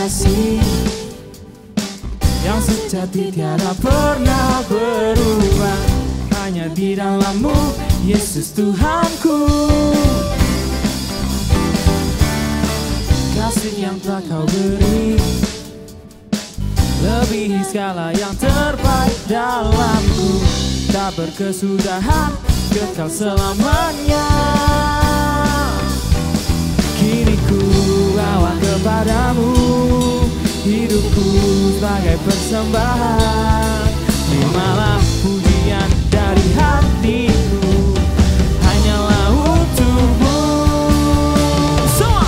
kasih yang sejati tiada pernah berubah, hanya di dalam-Mu Yesus Tuhanku. Kasih yang telah Kau beri lebihi segala yang terbaik dalamku, tak berkesudahan, kekal selamanya. Kini ku bawa kepadamu hidupku sebagai persembahan. Terimalah pujian dari hatiku, hanyalah untuk-Mu. Semua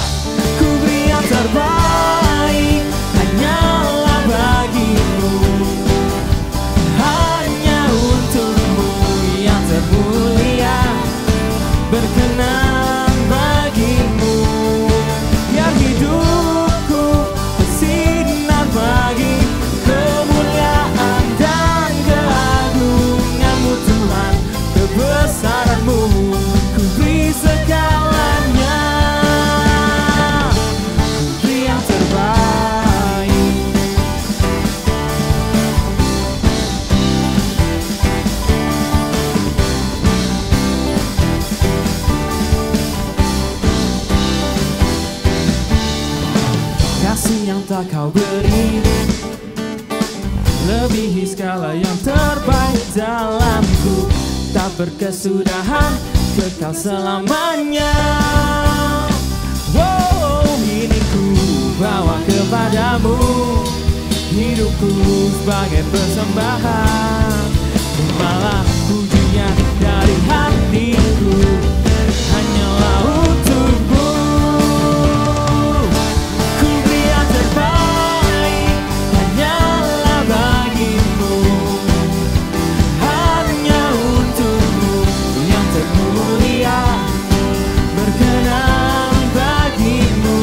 ku beri yang terbaik, hanyalah bagi-Mu, hanya untuk-Mu yang termulia, berkenan bagi-Mu. Biar hidupku bersinar bagi kemuliaan dan keagungan-Mu Tuhan, kebesaran-Mu ku beri segalanya. Ku beri yang terbaik. Kasih yang tak Kau beri lebihi segala yang terbaik dalamku, tak berkesudahan, kekal selamanya. Wow, ini ku bawa kepadamu hidupku sebagai persembahan. Terimalah pujian dari hatiku, hanyalah untuk-Mu. Ku beri yang terbaik, hanyalah bagi-Mu, hanya untuk-Mu yang termulia, berkenan bagi-Mu.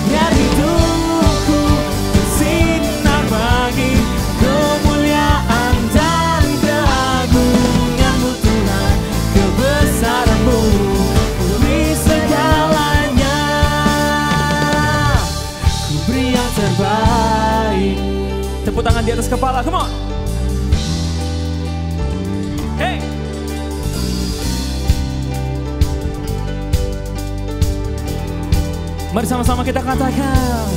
Biar hidupku bersinar bagi kemuliaan dan keagungan-Mu Tuhan, kebesaran-Mu ku beri segalanya. Ku beri yang terbaik. Tepuk tangan di atas kepala, come on. Hey. Mari sama-sama kita katakan.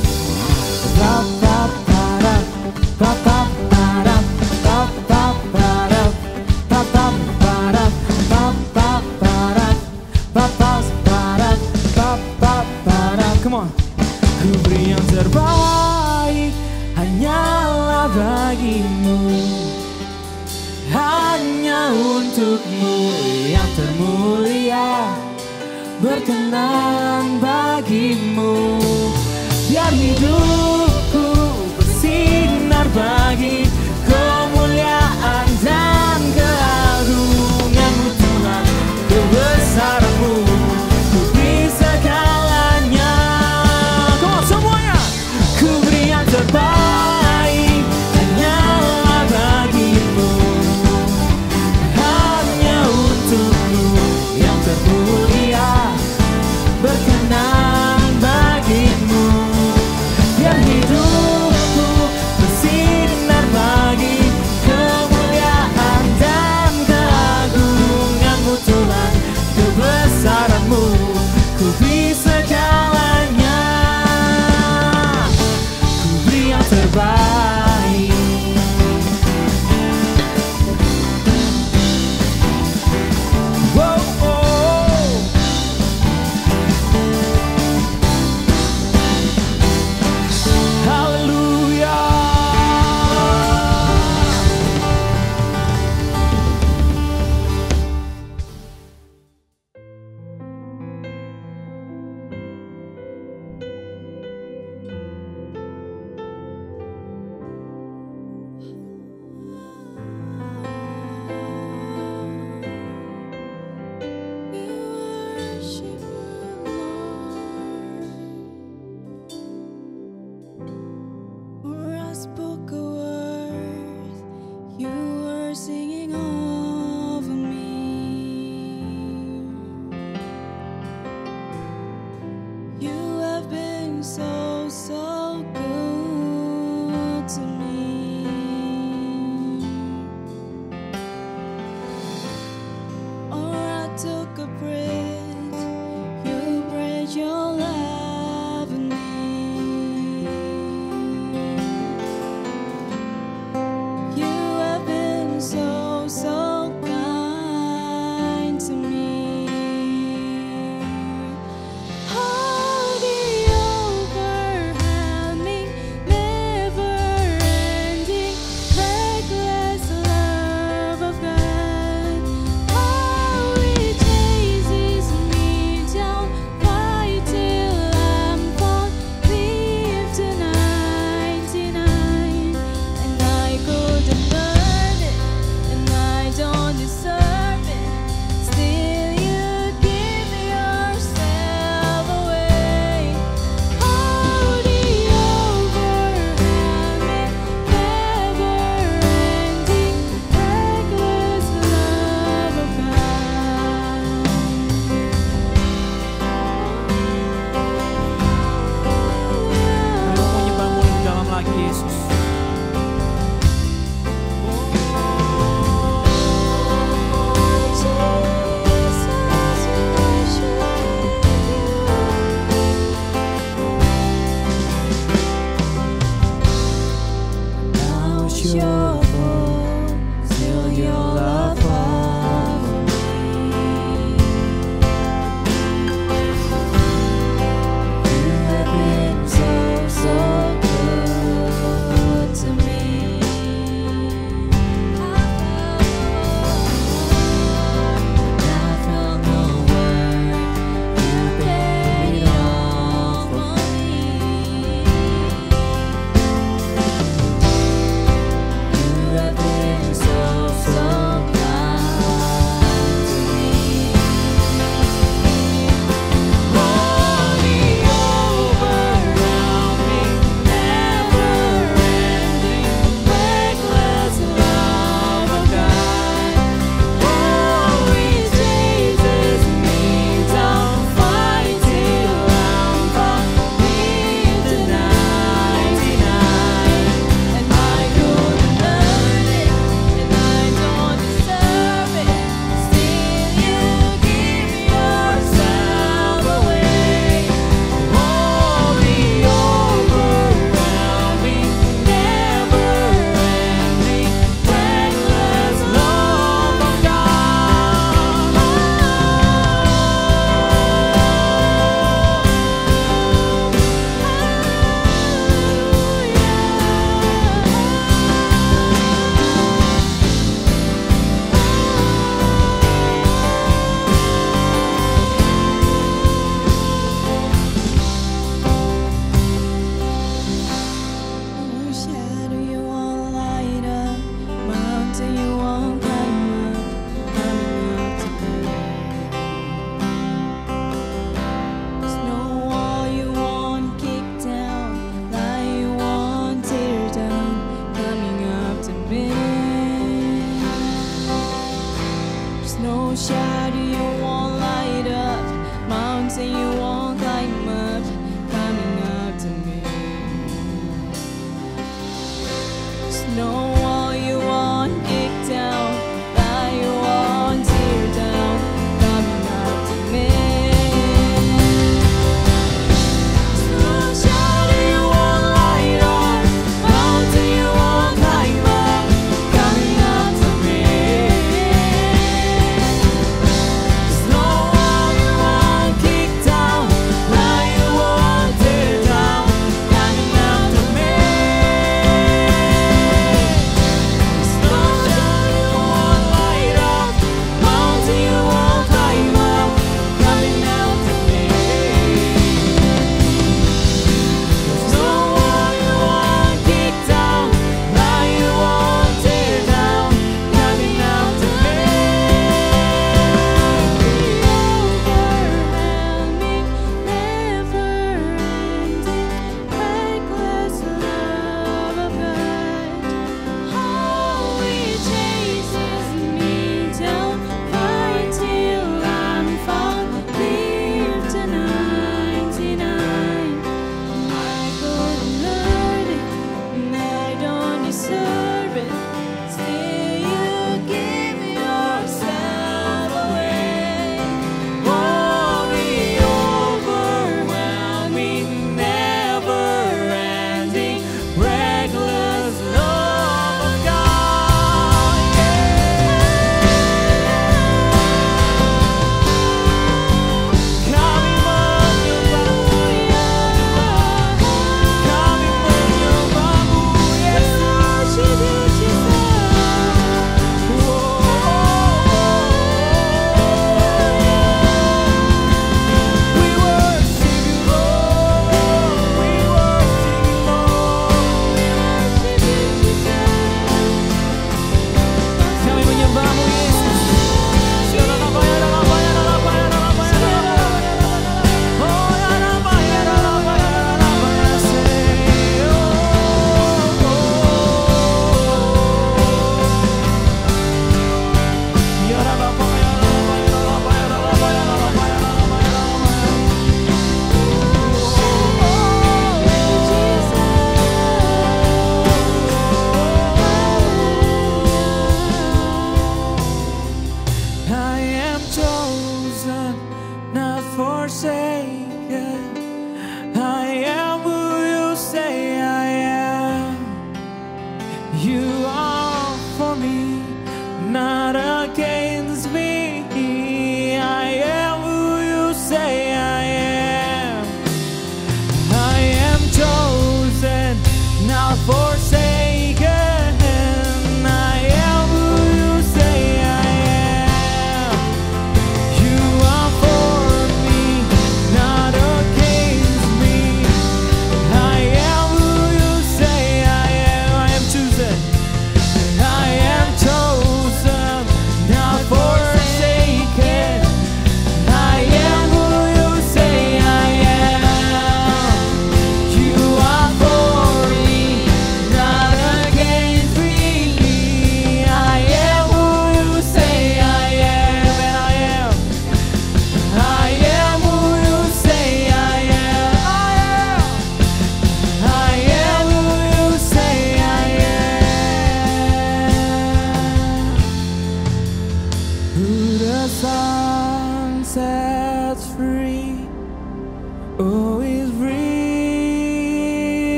Ba-ba-ba-da, ba-ba-ba-da, ba-ba-ba-da, ba-ba-ba-da, ba-ba-ba-da, ba-ba-ba-da, ba-ba-ba-da. Come on. Ku beri yang terbaik, hanyalah bagi-Mu, hanya untuk-Mu yang termulia, berkenan bagi-Mu. Biar hidupku bersinar bagi kemuliaan dan keagungan-Mu Tuhan, kebesaran-Mu ku beri segalanya. Come on semuanya. Ku beri yang terbaik, hanyalah bagi-Mu, hanya untuk-Mu yang termulia, berkenan bagi-Mu. Biar hidupku bersinar bagi kemuliaan dan keagungan-Mu Tuhan, kebesaran-Mu ku beri segalanya. Ku beri yang terbaik. Wow, oh. Haleluya. Before I spoke a word, you were singing over me. You have been so, so No shadow you won't light up, mountain you won't climb up, coming up to me. Snow wall you won't kick down, lie you won't tear down, coming up to me. No shadow you won't light up, mountain you won't climb up, coming up to me.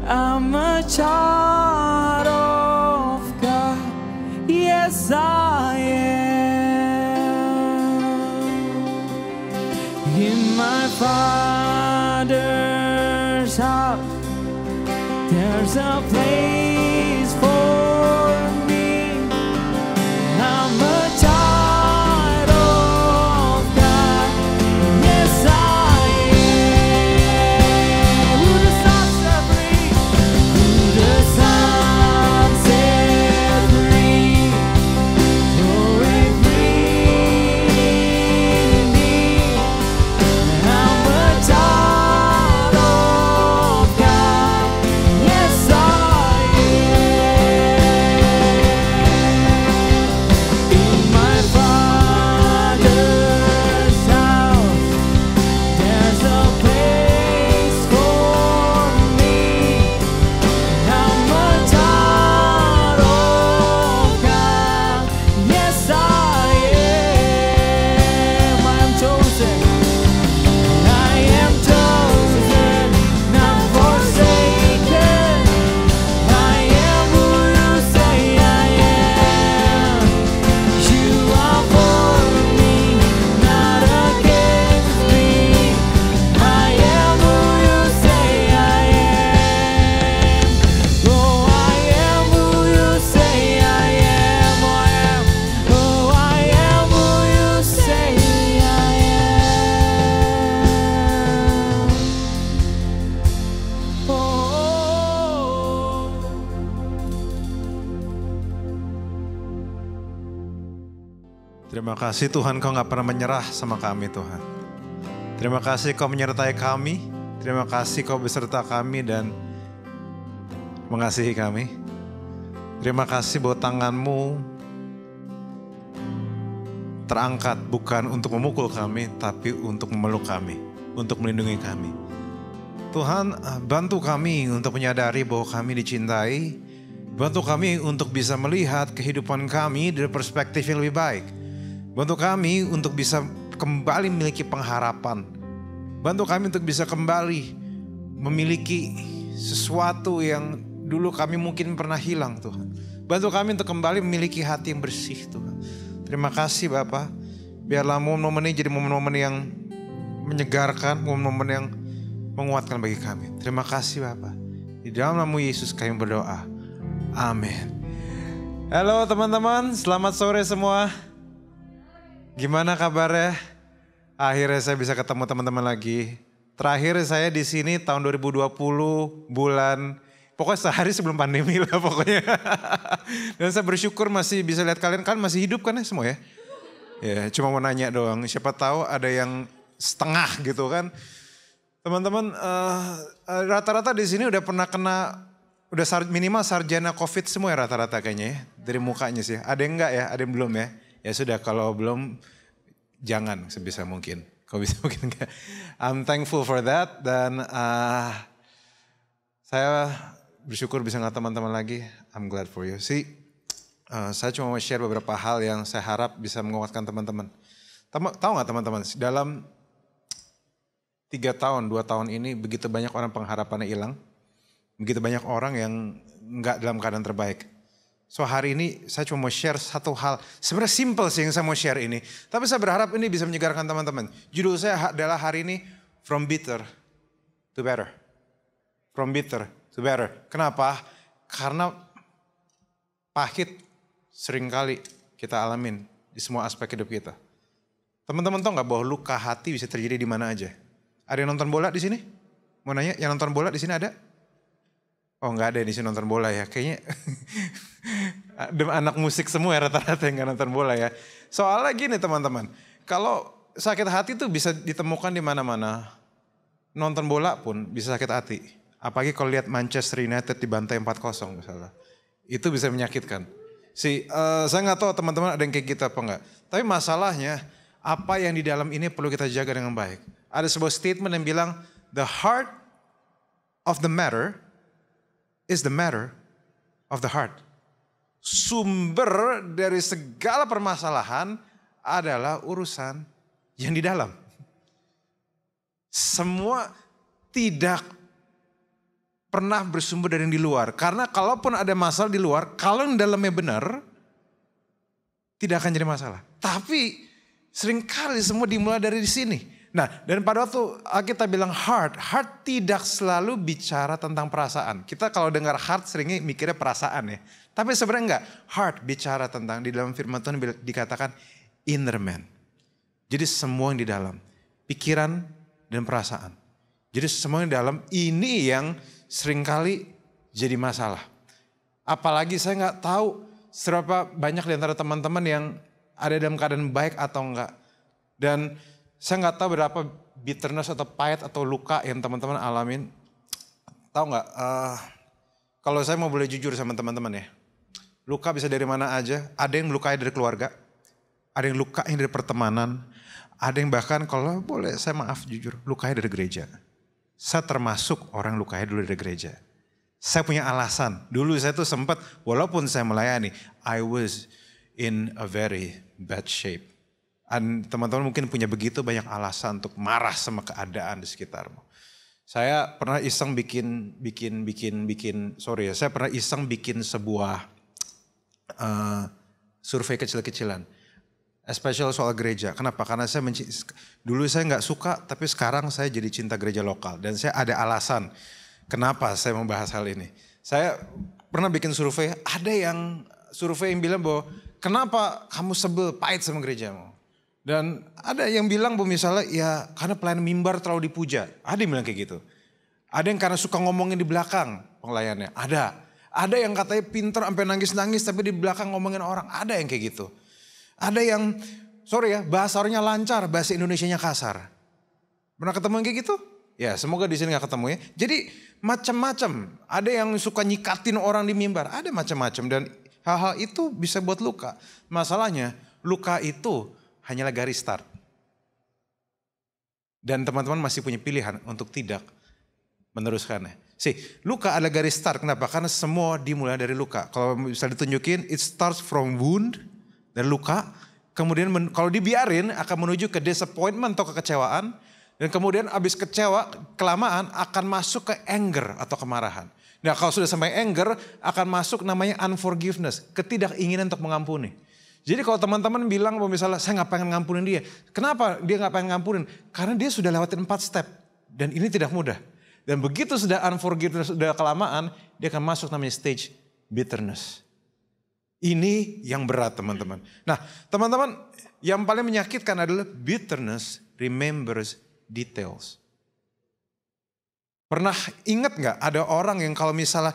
I'm a child of God. Yes, I am. In my Father's house, there's a place for me. I'm a child of God. Yes, I am. Who the Son set free? Who the Son set free? Oh, and free indeed. I'm a child of God. Yes, I am. Terima kasih Tuhan, Kau gak pernah menyerah sama kami Tuhan. Terima kasih Kau menyertai kami. Terima kasih Kau beserta kami dan mengasihi kami. Terima kasih bahwa tangan-Mu terangkat bukan untuk memukul kami, tapi untuk memeluk kami, untuk melindungi kami. Tuhan, bantu kami untuk menyadari bahwa kami dicintai. Bantu kami untuk bisa melihat kehidupan kami dari perspektif yang lebih baik. Bantu kami untuk bisa kembali memiliki pengharapan. Bantu kami untuk bisa kembali memiliki sesuatu yang dulu kami mungkin pernah hilang Tuhan. Bantu kami untuk kembali memiliki hati yang bersih Tuhan. Terima kasih Bapa. Biarlah momen-momen ini jadi momen-momen yang menyegarkan, momen-momen yang menguatkan bagi kami. Terima kasih Bapa. Di dalam nama Yesus kami berdoa. Amin. Halo teman-teman, selamat sore semua. Gimana kabarnya? Akhirnya saya bisa ketemu teman-teman lagi. Terakhir saya di sini tahun 2020 bulan, pokoknya sehari sebelum pandemi lah pokoknya. Dan saya bersyukur masih bisa lihat kalian masih hidup kan ya semua ya? Ya cuma mau nanya doang, siapa tahu ada yang setengah gitu kan. Teman-teman rata-rata di sini udah pernah kena, udah minimal sarjana COVID semua ya rata-rata kayaknya ya. Dari mukanya sih, ada yang enggak ya, ada yang belum ya. Ya sudah, kalau belum jangan sebisa mungkin. Kalau bisa mungkin enggak. I'm thankful for that dan saya bersyukur bisa ngeliat teman-teman lagi. I'm glad for you. Saya cuma mau share beberapa hal yang saya harap bisa menguatkan teman-teman. Tahu nggak teman-teman, dalam 3 tahun, 2 tahun ini begitu banyak orang pengharapannya hilang. Begitu banyak orang yang nggak dalam keadaan terbaik. So hari ini saya cuma mau share satu hal. Sebenarnya simple sih yang saya mau share ini. Tapi saya berharap ini bisa menyegarkan teman-teman. Judul saya adalah hari ini From Bitter to Better. From Bitter to Better. Kenapa? Karena pahit seringkali kita alamin di semua aspek hidup kita. Teman-teman tahu nggak bahwa luka hati bisa terjadi di mana aja? Ada yang nonton bola di sini? Mau nanya, yang nonton bola di sini ada? Oh nggak ada di sini nonton bola ya, kayaknya anak musik semua ya rata-rata yang nggak nonton bola ya. Soalnya gini teman-teman, kalau sakit hati tuh bisa ditemukan di mana-mana. Nonton bola pun bisa sakit hati. Apalagi kalau lihat Manchester United dibantai 4-0 misalnya. Itu bisa menyakitkan. Saya nggak tahu teman-teman ada yang kayak gitu apa enggak. Tapi masalahnya apa yang di dalam ini perlu kita jaga dengan baik. Ada sebuah statement yang bilang, the heart of the matter is the matter of the heart. Sumber dari segala permasalahan adalah urusan yang di dalam. Semua tidak pernah bersumber dari yang di luar. Karena kalaupun ada masalah di luar, kalau yang dalamnya benar, tidak akan jadi masalah. Tapi seringkali semua dimulai dari di sini. Nah, dan pada waktu kita bilang heart tidak selalu bicara tentang perasaan. Kita kalau dengar heart seringnya mikirnya perasaan ya. Tapi sebenarnya enggak. Heart bicara tentang, di dalam firman Tuhan dikatakan inner man. Jadi semua yang di dalam, pikiran dan perasaan. Jadi semua yang di dalam ini yang seringkali jadi masalah. Apalagi saya nggak tahu seberapa banyak di antara teman-teman yang ada dalam keadaan baik atau enggak. Dan saya nggak tahu berapa bitterness atau pahit atau luka yang teman-teman alamin. Tahu nggak? Kalau saya mau boleh jujur sama teman-teman ya. Luka bisa dari mana aja. Ada yang lukai dari keluarga. Ada yang lukai dari pertemanan. Ada yang bahkan kalau boleh saya maaf jujur. Lukai dari gereja. Saya termasuk orang lukai dulu dari gereja. Saya punya alasan. Dulu saya tuh sempat walaupun saya melayani. I was in a very bad shape. Dan teman-teman mungkin punya begitu banyak alasan untuk marah sama keadaan di sekitarmu. Saya pernah iseng saya pernah iseng bikin sebuah survei kecil-kecilan. Especially soal gereja. Kenapa? Karena dulu saya nggak suka, tapi sekarang saya jadi cinta gereja lokal. Dan saya ada alasan kenapa saya membahas hal ini. Saya pernah bikin survei, ada yang survei yang bilang bahwa kenapa kamu sebel pahit sama gerejamu. Dan ada yang bilang bahwa misalnya ya karena pelayan mimbar terlalu dipuja. Ada yang bilang kayak gitu. Ada yang karena suka ngomongin di belakang pelayannya. Ada yang katanya pinter sampai nangis-nangis tapi di belakang ngomongin orang. Ada yang kayak gitu. Ada yang, sorry ya, bahasa orangnya lancar, bahasa Indonesianya kasar. Pernah ketemu yang kayak gitu? Ya semoga di sini gak ketemu ya. Jadi macam-macam. Ada yang suka nyikatin orang di mimbar. Ada macam-macam dan hal-hal itu bisa buat luka. Masalahnya luka itu hanyalah garis start. Dan teman-teman masih punya pilihan untuk tidak meneruskannya. Luka adalah garis start. Kenapa? Karena semua dimulai dari luka. Kalau bisa ditunjukin, it starts from wound, dari luka. Kemudian kalau dibiarin akan menuju ke disappointment atau kekecewaan. Dan kemudian abis kecewa, kelamaan akan masuk ke anger atau kemarahan. Nah kalau sudah sampai anger, akan masuk namanya unforgiveness. Ketidakinginan untuk mengampuni. Jadi kalau teman-teman bilang misalnya saya gak pengen ngampunin dia. Kenapa dia gak pengen ngampunin? Karena dia sudah lewatin 4 step. Dan ini tidak mudah. Dan begitu sudah unforgiveness, sudah kelamaan, dia akan masuk namanya stage bitterness. Ini yang berat teman-teman. Nah teman-teman, yang paling menyakitkan adalah bitterness remembers details. Pernah ingat gak ada orang yang kalau misalnya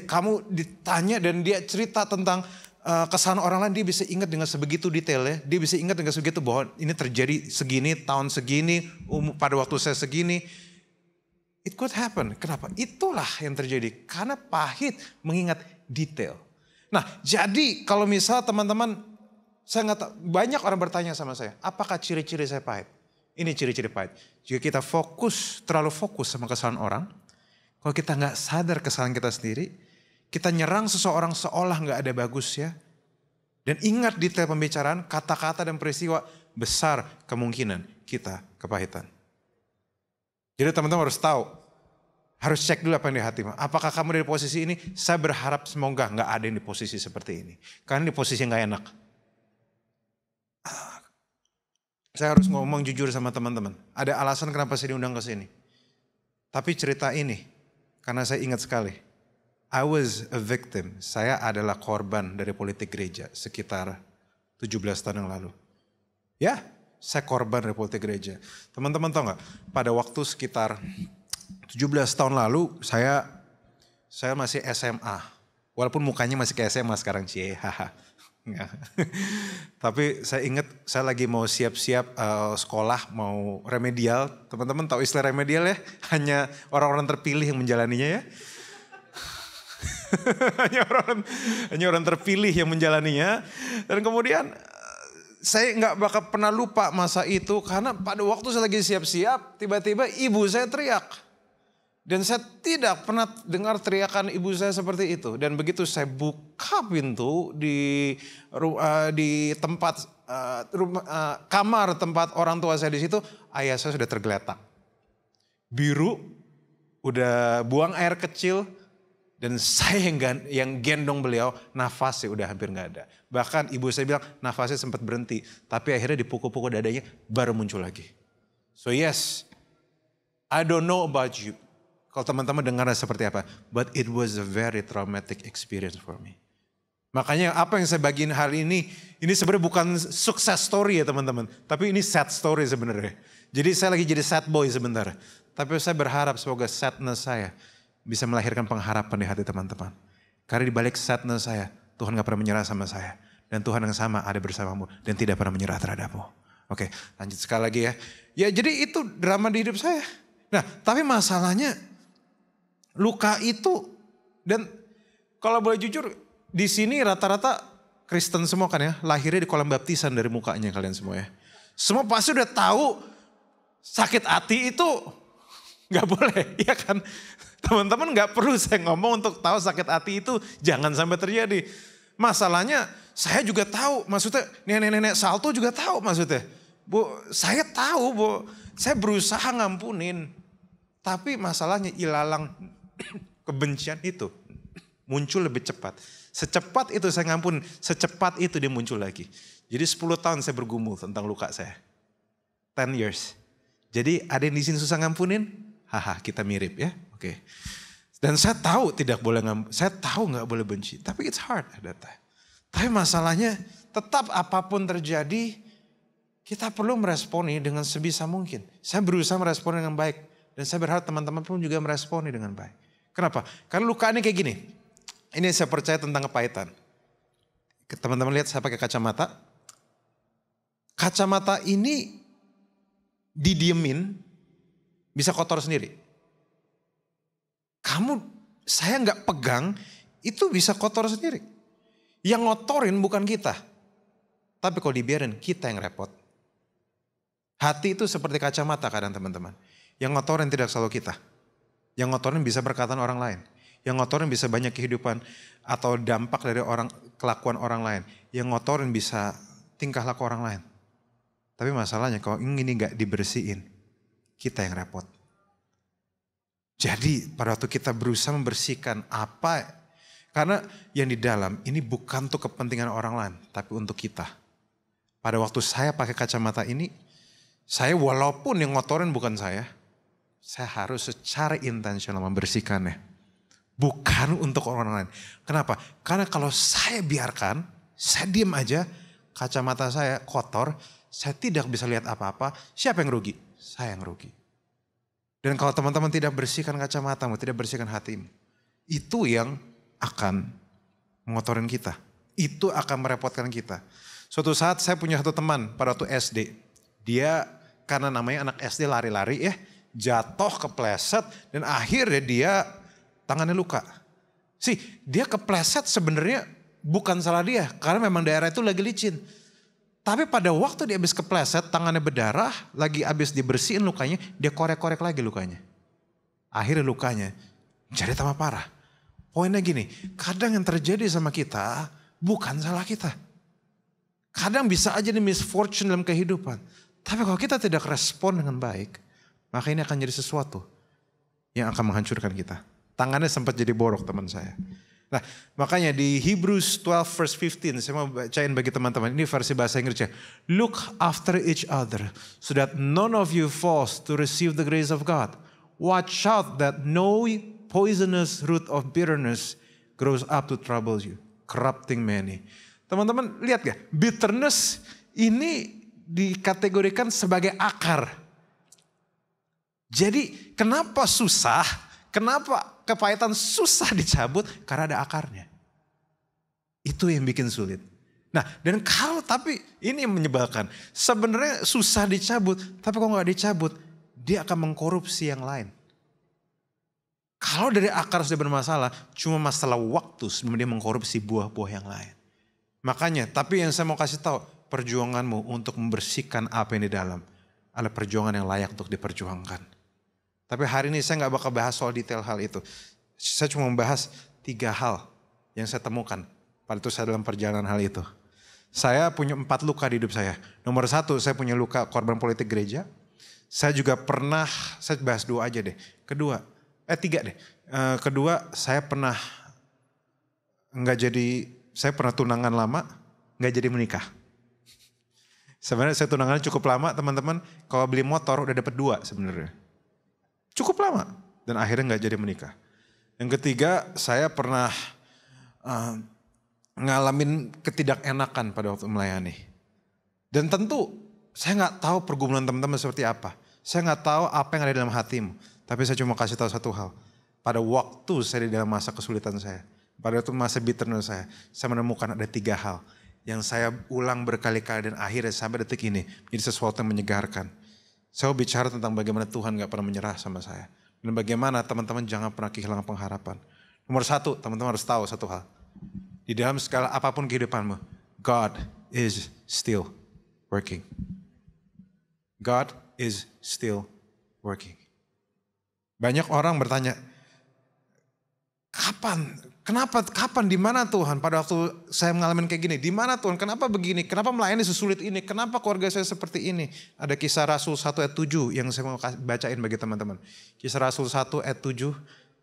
kamu ditanya dan dia cerita tentang kesalahan orang lain, dia bisa ingat dengan sebegitu detailnya. Dia bisa ingat dengan sebegitu bahwa ini terjadi segini, tahun segini, pada waktu saya segini. It could happen. Kenapa? Itulah yang terjadi. Karena pahit mengingat detail. Nah jadi kalau misalnya teman-teman, saya nggak tahu, banyak orang bertanya sama saya, apakah ciri-ciri saya pahit? Ini ciri-ciri pahit. Jika kita terlalu fokus sama kesalahan orang, kalau kita nggak sadar kesalahan kita sendiri, kita nyerang seseorang seolah nggak ada bagusnya, dan ingat detail pembicaraan, kata-kata dan peristiwa, besar kemungkinan kita kepahitan. Jadi teman-teman harus tahu, harus cek dulu apa yang di hatimu. Apakah kamu dari posisi ini? Saya berharap semoga nggak ada yang di posisi seperti ini, karena di posisi nggak enak. Saya harus ngomong jujur sama teman-teman. Ada alasan kenapa saya diundang ke sini. Tapi cerita ini, karena saya ingat sekali. I was a victim. Saya adalah korban dari politik gereja sekitar 17 tahun yang lalu. Ya, saya korban dari politik gereja. Teman-teman tahu gak? Pada waktu sekitar 17 tahun lalu, saya masih SMA. Walaupun mukanya masih kayak SMA sekarang, haha. Tapi saya ingat saya lagi mau siap-siap sekolah, mau remedial. Teman-teman tahu istilah remedial ya? Hanya orang-orang terpilih yang menjalaninya ya. hanya orang terpilih yang menjalaninya. Dan kemudian saya nggak bakal pernah lupa masa itu. Karena pada waktu saya lagi siap-siap, tiba-tiba ibu saya teriak. Dan saya tidak pernah dengar teriakan ibu saya seperti itu. Dan begitu saya buka pintu di tempat kamar tempat orang tua saya di situ, ayah saya sudah tergeletak. Biru, udah buang air kecil, dan saya yang gendong beliau, nafasnya udah hampir nggak ada. Bahkan ibu saya bilang nafasnya sempat berhenti, tapi akhirnya dipukul-pukul dadanya baru muncul lagi. So yes, I don't know about you. Kalau teman-teman dengarnya seperti apa. But it was a very traumatic experience for me. Makanya apa yang saya bagiin hari ini sebenarnya bukan sukses story ya teman-teman. Tapi ini sad story sebenarnya. Jadi saya lagi jadi sad boy sebentar. Tapi saya berharap semoga sadness saya bisa melahirkan pengharapan di hati teman-teman. Karena di balik sadness saya, Tuhan gak pernah menyerah sama saya. Dan Tuhan yang sama ada bersamamu dan tidak pernah menyerah terhadapmu. Oke, lanjut sekali lagi ya. Ya jadi itu drama di hidup saya. Nah tapi masalahnya, luka itu, dan kalau boleh jujur di sini rata-rata Kristen semua kan ya, lahirnya di kolam baptisan dari mukanya kalian semua ya. Semua pasti udah tahu sakit hati itu nggak boleh, ya kan? Teman-teman nggak perlu saya ngomong untuk tahu sakit hati itu jangan sampai terjadi. Masalahnya saya juga tahu, maksudnya nenek-nenek Salto juga tahu maksudnya. Bu, saya tahu bu, saya berusaha ngampunin, tapi masalahnya ilalang kebencian itu muncul lebih cepat. Secepat itu saya ngampun, secepat itu dia muncul lagi. Jadi 10 tahun saya bergumul tentang luka saya. 10 years. Jadi ada yang di sini susah ngampunin? Haha, kita mirip ya. Oke. Dan saya tahu tidak boleh saya tahu nggak boleh benci. Tapi it's hard at that time. Tapi masalahnya tetap apapun terjadi, kita perlu meresponi dengan sebisa mungkin. Saya berusaha meresponi dengan baik. Dan saya berharap teman-teman pun juga meresponi dengan baik. Kenapa? Karena luka ini kayak gini. Ini saya percaya tentang kepahitan. Teman-teman lihat saya pakai kacamata. kacamata ini didiemin bisa kotor sendiri. Saya nggak pegang itu bisa kotor sendiri. Yang ngotorin bukan kita. Tapi kalau dibiarin kita yang repot. Hati itu seperti kacamata kadang teman-teman. Yang ngotorin tidak selalu kita. Yang ngotorin bisa berkatan orang lain. Yang ngotorin bisa banyak kehidupan atau dampak dari kelakuan orang lain. Yang ngotorin bisa tingkah laku orang lain. Tapi masalahnya kalau ini gak dibersihin, kita yang repot. Jadi pada waktu kita berusaha membersihkan karena yang di dalam ini bukan untuk kepentingan orang lain, tapi untuk kita. Pada waktu saya pakai kacamata ini, saya walaupun yang ngotorin bukan saya harus secara intensional membersihkannya. Bukan untuk orang lain. Kenapa? Karena kalau saya biarkan, saya diam aja, kacamata saya kotor, saya tidak bisa lihat apa-apa, siapa yang rugi? Saya yang rugi. Dan kalau teman-teman tidak bersihkan kacamatamu, tidak bersihkan hatimu, itu yang akan mengotorin kita. Itu akan merepotkan kita. Suatu saat saya punya satu teman pada waktu SD. Dia karena namanya anak SD lari-lari jatuh kepleset dan akhirnya dia tangannya luka. Dia kepleset sebenarnya bukan salah dia karena memang daerah itu lagi licin. Tapi pada waktu dia habis kepleset, tangannya berdarah, lagi habis dibersihin lukanya, dia korek-korek lagi lukanya. Akhirnya lukanya jadi tambah parah. Poinnya gini, kadang yang terjadi sama kita bukan salah kita. Kadang bisa aja nih misfortune dalam kehidupan. Tapi kalau kita tidak respon dengan baik, maka ini akan jadi sesuatu yang akan menghancurkan kita. Tangannya sempat jadi borok teman saya. Nah makanya di Hebrews 12 verse 15 saya mau bacain bagi teman-teman. Ini versi bahasa Inggrisnya. Look after each other so that none of you falls to receive the grace of God. Watch out that no poisonous root of bitterness grows up to trouble you, corrupting many. Teman-teman lihat gak? Bitterness ini dikategorikan sebagai akar. Jadi kenapa susah? Kenapa kepahitan susah dicabut? Karena ada akarnya. Itu yang bikin sulit. Nah dan tapi ini yang menyebalkan. Sebenarnya susah dicabut, tapi kalau gak dicabut, dia akan mengkorupsi yang lain. Kalau dari akar sudah bermasalah, cuma masalah waktu sebelum dia mengkorupsi buah-buah yang lain. Makanya, tapi yang saya mau kasih tahu, perjuanganmu untuk membersihkan apa yang di dalam adalah perjuangan yang layak untuk diperjuangkan. Tapi hari ini saya gak bakal bahas soal detail hal itu. Saya cuma membahas 3 hal yang saya temukan pada itu saya dalam perjalanan hal itu. Saya punya 4 luka di hidup saya. Nomor 1, saya punya luka korban politik gereja. Saya juga pernah, saya bahas 2 aja deh. 3 deh. Kedua, saya pernah saya pernah tunangan lama, gak jadi menikah. Sebenarnya saya tunangannya cukup lama teman-teman. Kalau beli motor udah dapat 2 sebenarnya. Cukup lama dan akhirnya gak jadi menikah. Yang ketiga, saya pernah ngalamin ketidakenakan pada waktu melayani. Dan tentu saya gak tahu pergumulan teman-teman seperti apa. Saya gak tahu apa yang ada dalam hatimu. Tapi saya cuma kasih tahu satu hal. Pada waktu saya di dalam masa kesulitan saya, pada waktu masa bitterness saya menemukan ada 3 hal. Yang saya ulang berkali-kali dan akhirnya sampai detik ini menjadi sesuatu yang menyegarkan. Saya bicara tentang bagaimana Tuhan gak pernah menyerah sama saya. Dan bagaimana teman-teman jangan pernah kehilangan pengharapan. Nomor 1, teman-teman harus tahu satu hal. Di dalam segala apapun kehidupanmu, God is still working. God is still working. Banyak orang bertanya, kapan, di mana Tuhan? Pada waktu saya mengalami kayak gini, di mana Tuhan? Kenapa begini? Kenapa melayani sesulit ini? Kenapa keluarga saya seperti ini? Ada Kisah Rasul 1 ayat 7 yang saya mau bacain bagi teman-teman. Kisah Rasul 1 ayat 7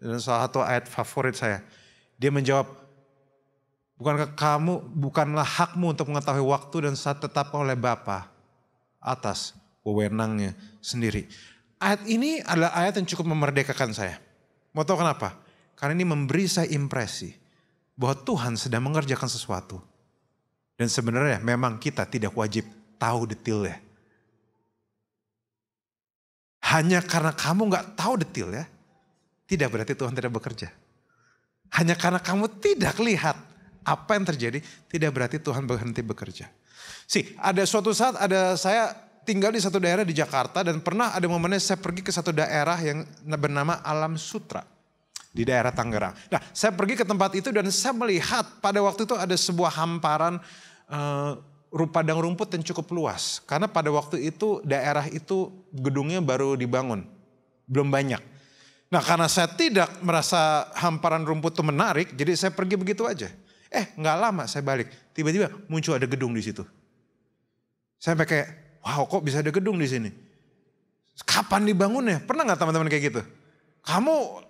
dan salah satu ayat favorit saya. Dia menjawab, bukanlah hakmu untuk mengetahui waktu dan saat tetap oleh Bapa atas wewenangnya sendiri. Ayat ini adalah ayat yang cukup memerdekakan saya. Mau tahu kenapa? Karena ini memberi saya impresi bahwa Tuhan sedang mengerjakan sesuatu. Dan sebenarnya memang kita tidak wajib tahu detailnya. Hanya karena kamu gak tahu detailnya, tidak berarti Tuhan tidak bekerja. Hanya karena kamu tidak lihat apa yang terjadi, tidak berarti Tuhan berhenti bekerja. Ada suatu saat saya tinggal di satu daerah di Jakarta dan pernah ada momennya saya pergi ke satu daerah yang bernama Alam Sutra di daerah Tangerang. Nah, saya pergi ke tempat itu dan saya melihat pada waktu itu ada sebuah hamparan padang rumput yang cukup luas. Karena pada waktu itu daerah itu gedungnya baru dibangun, belum banyak. Nah, karena saya tidak merasa hamparan rumput itu menarik, jadi saya pergi begitu aja. Nggak lama saya balik, tiba-tiba muncul ada gedung di situ. Saya kayak, wow, kok bisa ada gedung di sini? Kapan dibangunnya? Pernah nggak teman-teman kayak gitu? Kamu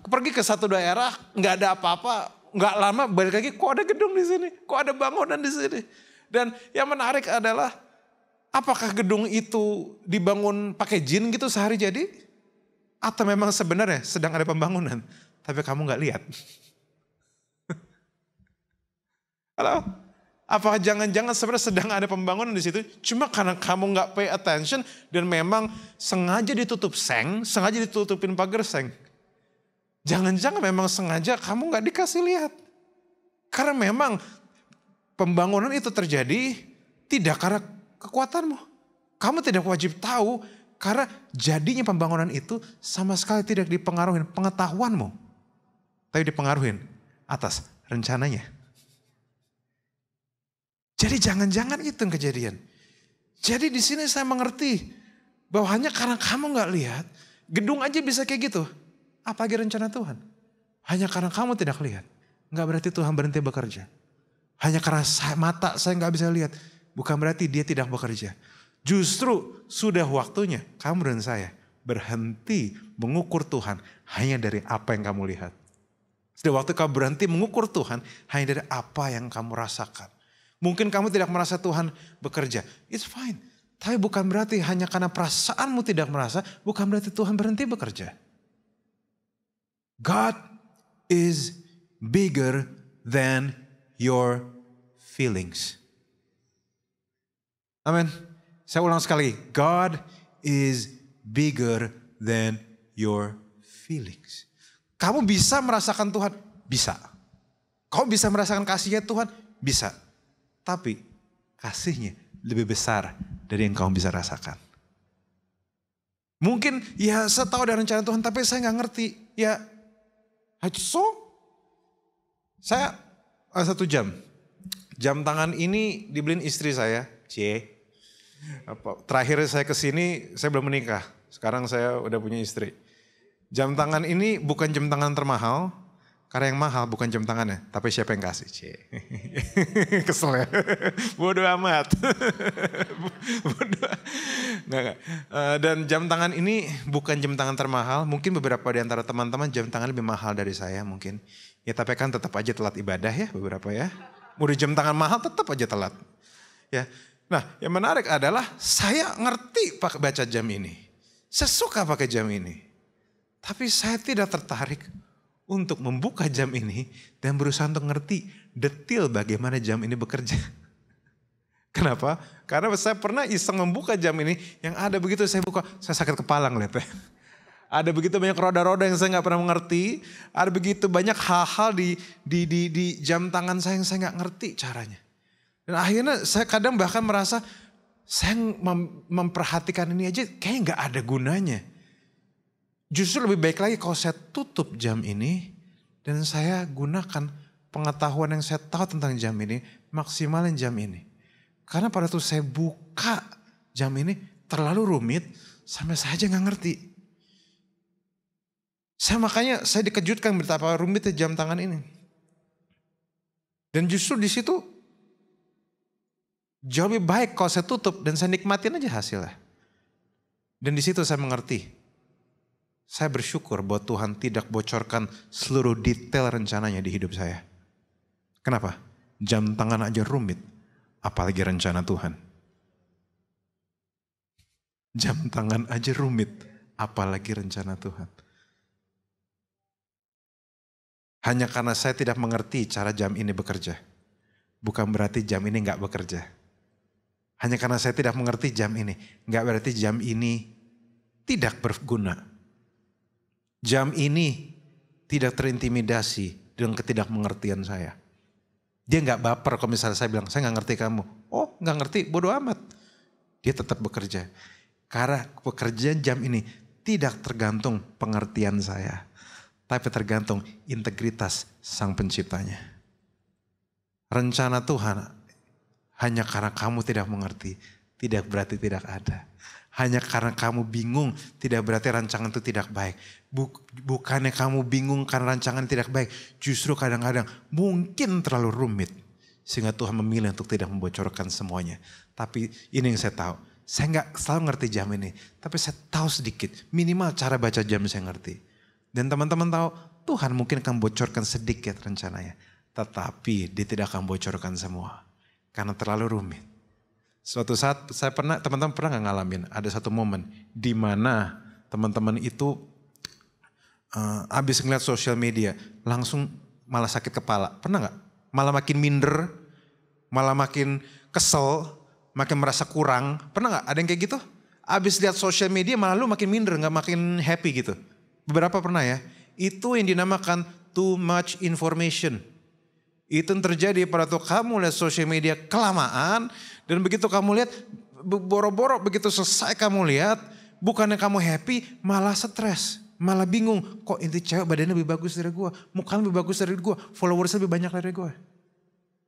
pergi ke satu daerah, nggak ada apa-apa, nggak lama balik lagi, kok ada gedung di sini? Kok ada bangunan di sini? Dan yang menarik adalah, apakah gedung itu dibangun pakai jin gitu sehari jadi? Atau memang sebenarnya sedang ada pembangunan, tapi kamu nggak lihat? Halo? Apakah jangan-jangan sebenarnya sedang ada pembangunan di situ, cuma karena kamu nggak pay attention dan memang sengaja ditutup seng, sengaja ditutupin pagar seng. Jangan-jangan memang sengaja kamu nggak dikasih lihat. Karena memang pembangunan itu terjadi tidak karena kekuatanmu. Kamu tidak wajib tahu karena jadinya pembangunan itu sama sekali tidak dipengaruhi pengetahuanmu. Tapi dipengaruhi atas rencananya. Jadi jangan-jangan itu yang kejadian. Jadi di sini saya mengerti bahwa hanya karena kamu nggak lihat, gedung aja bisa kayak gitu. Apalagi rencana Tuhan. Hanya karena kamu tidak lihat, nggak berarti Tuhan berhenti bekerja. Hanya karena mata saya nggak bisa lihat, bukan berarti Dia tidak bekerja. Justru sudah waktunya kamu dan saya berhenti mengukur Tuhan hanya dari apa yang kamu lihat. Sudah waktu kamu berhenti mengukur Tuhan hanya dari apa yang kamu rasakan. Mungkin kamu tidak merasa Tuhan bekerja. It's fine. Tapi bukan berarti hanya karena perasaanmu tidak merasa, bukan berarti Tuhan berhenti bekerja. God is bigger than your feelings. Amin. Saya ulang sekali. God is bigger than your feelings. Kamu bisa merasakan Tuhan? Bisa. Kamu bisa merasakan kasihnya Tuhan? Bisa. Tapi kasihnya lebih besar dari yang kamu bisa rasakan. Mungkin ya saya tahu ada rencana Tuhan tapi saya gak ngerti. Ya saya 1 jam. Jam tangan ini dibeliin istri saya. Terakhir saya kesini saya belum menikah. Sekarang saya udah punya istri. Jam tangan ini bukan jam tangan termahal. Karena yang mahal bukan jam tangannya, tapi siapa yang kasih? Kesel ya? Bodoh amat. Nggak. Dan jam tangan ini bukan jam tangan termahal. Mungkin beberapa di antara teman-teman jam tangan lebih mahal dari saya mungkin. Ya tapi kan tetap aja telat ibadah ya beberapa ya. Udah jam tangan mahal tetap aja telat. Ya. Nah yang menarik adalah saya ngerti baca jam ini. Saya suka pakai jam ini. Tapi saya tidak tertarik untuk membuka jam ini dan berusaha untuk ngerti detail bagaimana jam ini bekerja. Kenapa? Karena saya pernah iseng membuka jam ini, yang ada begitu saya buka, saya sakit kepala ngeliatnya. Ada begitu banyak roda-roda yang saya gak pernah mengerti, ada begitu banyak hal-hal di jam tangan saya yang saya gak ngerti caranya. Dan akhirnya saya kadang bahkan merasa, saya memperhatikan ini aja kayaknya gak ada gunanya. Justru lebih baik lagi kalau saya tutup jam ini dan saya gunakan pengetahuan yang saya tahu tentang jam ini, maksimalin jam ini. Karena pada waktu saya buka jam ini terlalu rumit sampai saya aja gak ngerti. Makanya saya dikejutkan betapa rumitnya jam tangan ini. Dan justru di situ jauh lebih baik kalau saya tutup dan saya nikmatin aja hasilnya. Dan di situ saya mengerti. Saya bersyukur bahwa Tuhan tidak bocorkan seluruh detail rencananya di hidup saya. Kenapa? Jam tangan aja rumit, apalagi rencana Tuhan. Jam tangan aja rumit, apalagi rencana Tuhan. Hanya karena saya tidak mengerti cara jam ini bekerja, bukan berarti jam ini gak bekerja. Hanya karena saya tidak mengerti jam ini, gak berarti jam ini tidak berguna. Jam ini tidak terintimidasi dengan ketidakmengertian saya. Dia gak baper kalau misalnya saya bilang, saya gak ngerti kamu. Oh gak ngerti, bodo amat. Dia tetap bekerja. Karena pekerjaan jam ini tidak tergantung pengertian saya. Tapi tergantung integritas sang penciptanya. Rencana Tuhan hanya karena kamu tidak mengerti, tidak berarti tidak ada. Hanya karena kamu bingung, tidak berarti rancangan itu tidak baik. Bukannya kamu bingung karena rancangan tidak baik. Justru kadang-kadang mungkin terlalu rumit. Sehingga Tuhan memilih untuk tidak membocorkan semuanya. Tapi ini yang saya tahu. Saya nggak selalu ngerti jam ini. Tapi saya tahu sedikit. Minimal cara baca jam saya ngerti. Dan teman-teman tahu Tuhan mungkin akan bocorkan sedikit rencananya. Tetapi dia tidak akan bocorkan semua. Karena terlalu rumit. Suatu saat teman-teman pernah gak ngalamin ada satu momen di mana teman-teman itu habis ngeliat sosial media langsung malah sakit kepala. Pernah gak? Malah makin minder, malah makin kesel, makin merasa kurang. Pernah gak ada yang kayak gitu? Habis lihat sosial media malah lu makin minder, gak makin happy gitu. Beberapa pernah ya. Itu yang dinamakan too much information. Itu yang terjadi pada waktu kamu lihat sosial media kelamaan. Dan begitu kamu lihat, boro-boro begitu selesai kamu lihat. Bukannya kamu happy, malah stres. Malah bingung, kok ini cewek badannya lebih bagus dari gue. Mukanya lebih bagus dari gue, followers lebih banyak dari gue.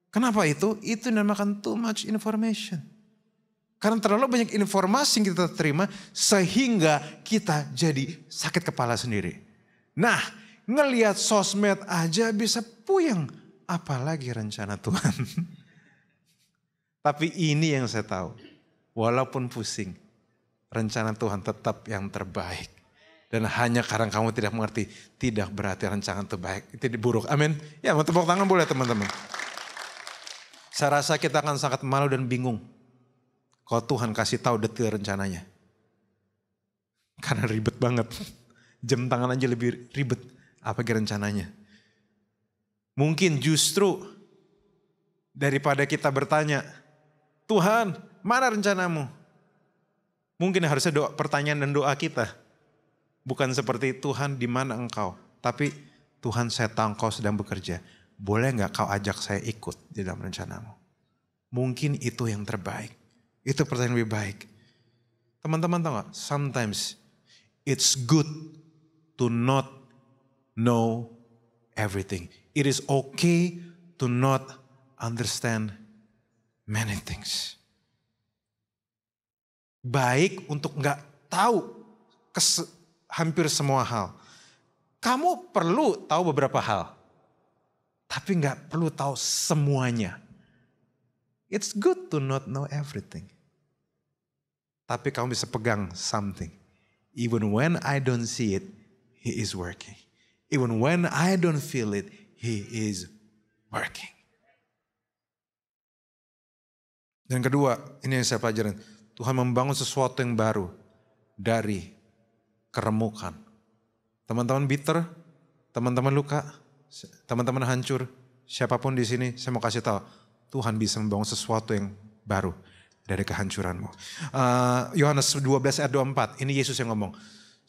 Kenapa itu? Itu dinamakan too much information. Karena terlalu banyak informasi yang kita terima sehingga kita jadi sakit kepala sendiri. Nah, ngelihat sosmed aja bisa puyeng. Apalagi rencana Tuhan. Tapi ini yang saya tahu. Walaupun pusing, rencana Tuhan tetap yang terbaik. Dan hanya karena kamu tidak mengerti, tidak berarti rencana terbaik. Itu buruk. Amin. Ya, mau tepuk tangan boleh teman-teman. Saya rasa kita akan sangat malu dan bingung. Kalau Tuhan kasih tahu detail rencananya. Karena ribet banget. Jam tangan aja lebih ribet. Apalagi rencananya. Mungkin justru daripada kita bertanya, Tuhan, mana rencanamu? Mungkin harusnya pertanyaan dan doa kita. Bukan seperti Tuhan di mana engkau. Tapi Tuhan saya tahu engkau sedang bekerja. Boleh gak kau ajak saya ikut di dalam rencanamu? Mungkin itu yang terbaik. Itu pertanyaan lebih baik. Teman-teman tahu gak? Sometimes it's good to not know everything. It is okay to not understand many things. Baik untuk gak tahu hampir semua hal. Kamu perlu tahu beberapa hal. Tapi gak perlu tahu semuanya. It's good to not know everything. Tapi kamu bisa pegang something. Even when I don't see it, He is working. Even when I don't feel it, He is working. Dan kedua, ini yang saya pelajarin. Tuhan membangun sesuatu yang baru dari keremukan. Teman-teman bitter, teman-teman luka, teman-teman hancur. Siapapun di sini, saya mau kasih tahu. Tuhan bisa membangun sesuatu yang baru dari kehancuranmu. Yohanes 12 ayat 24, ini Yesus yang ngomong.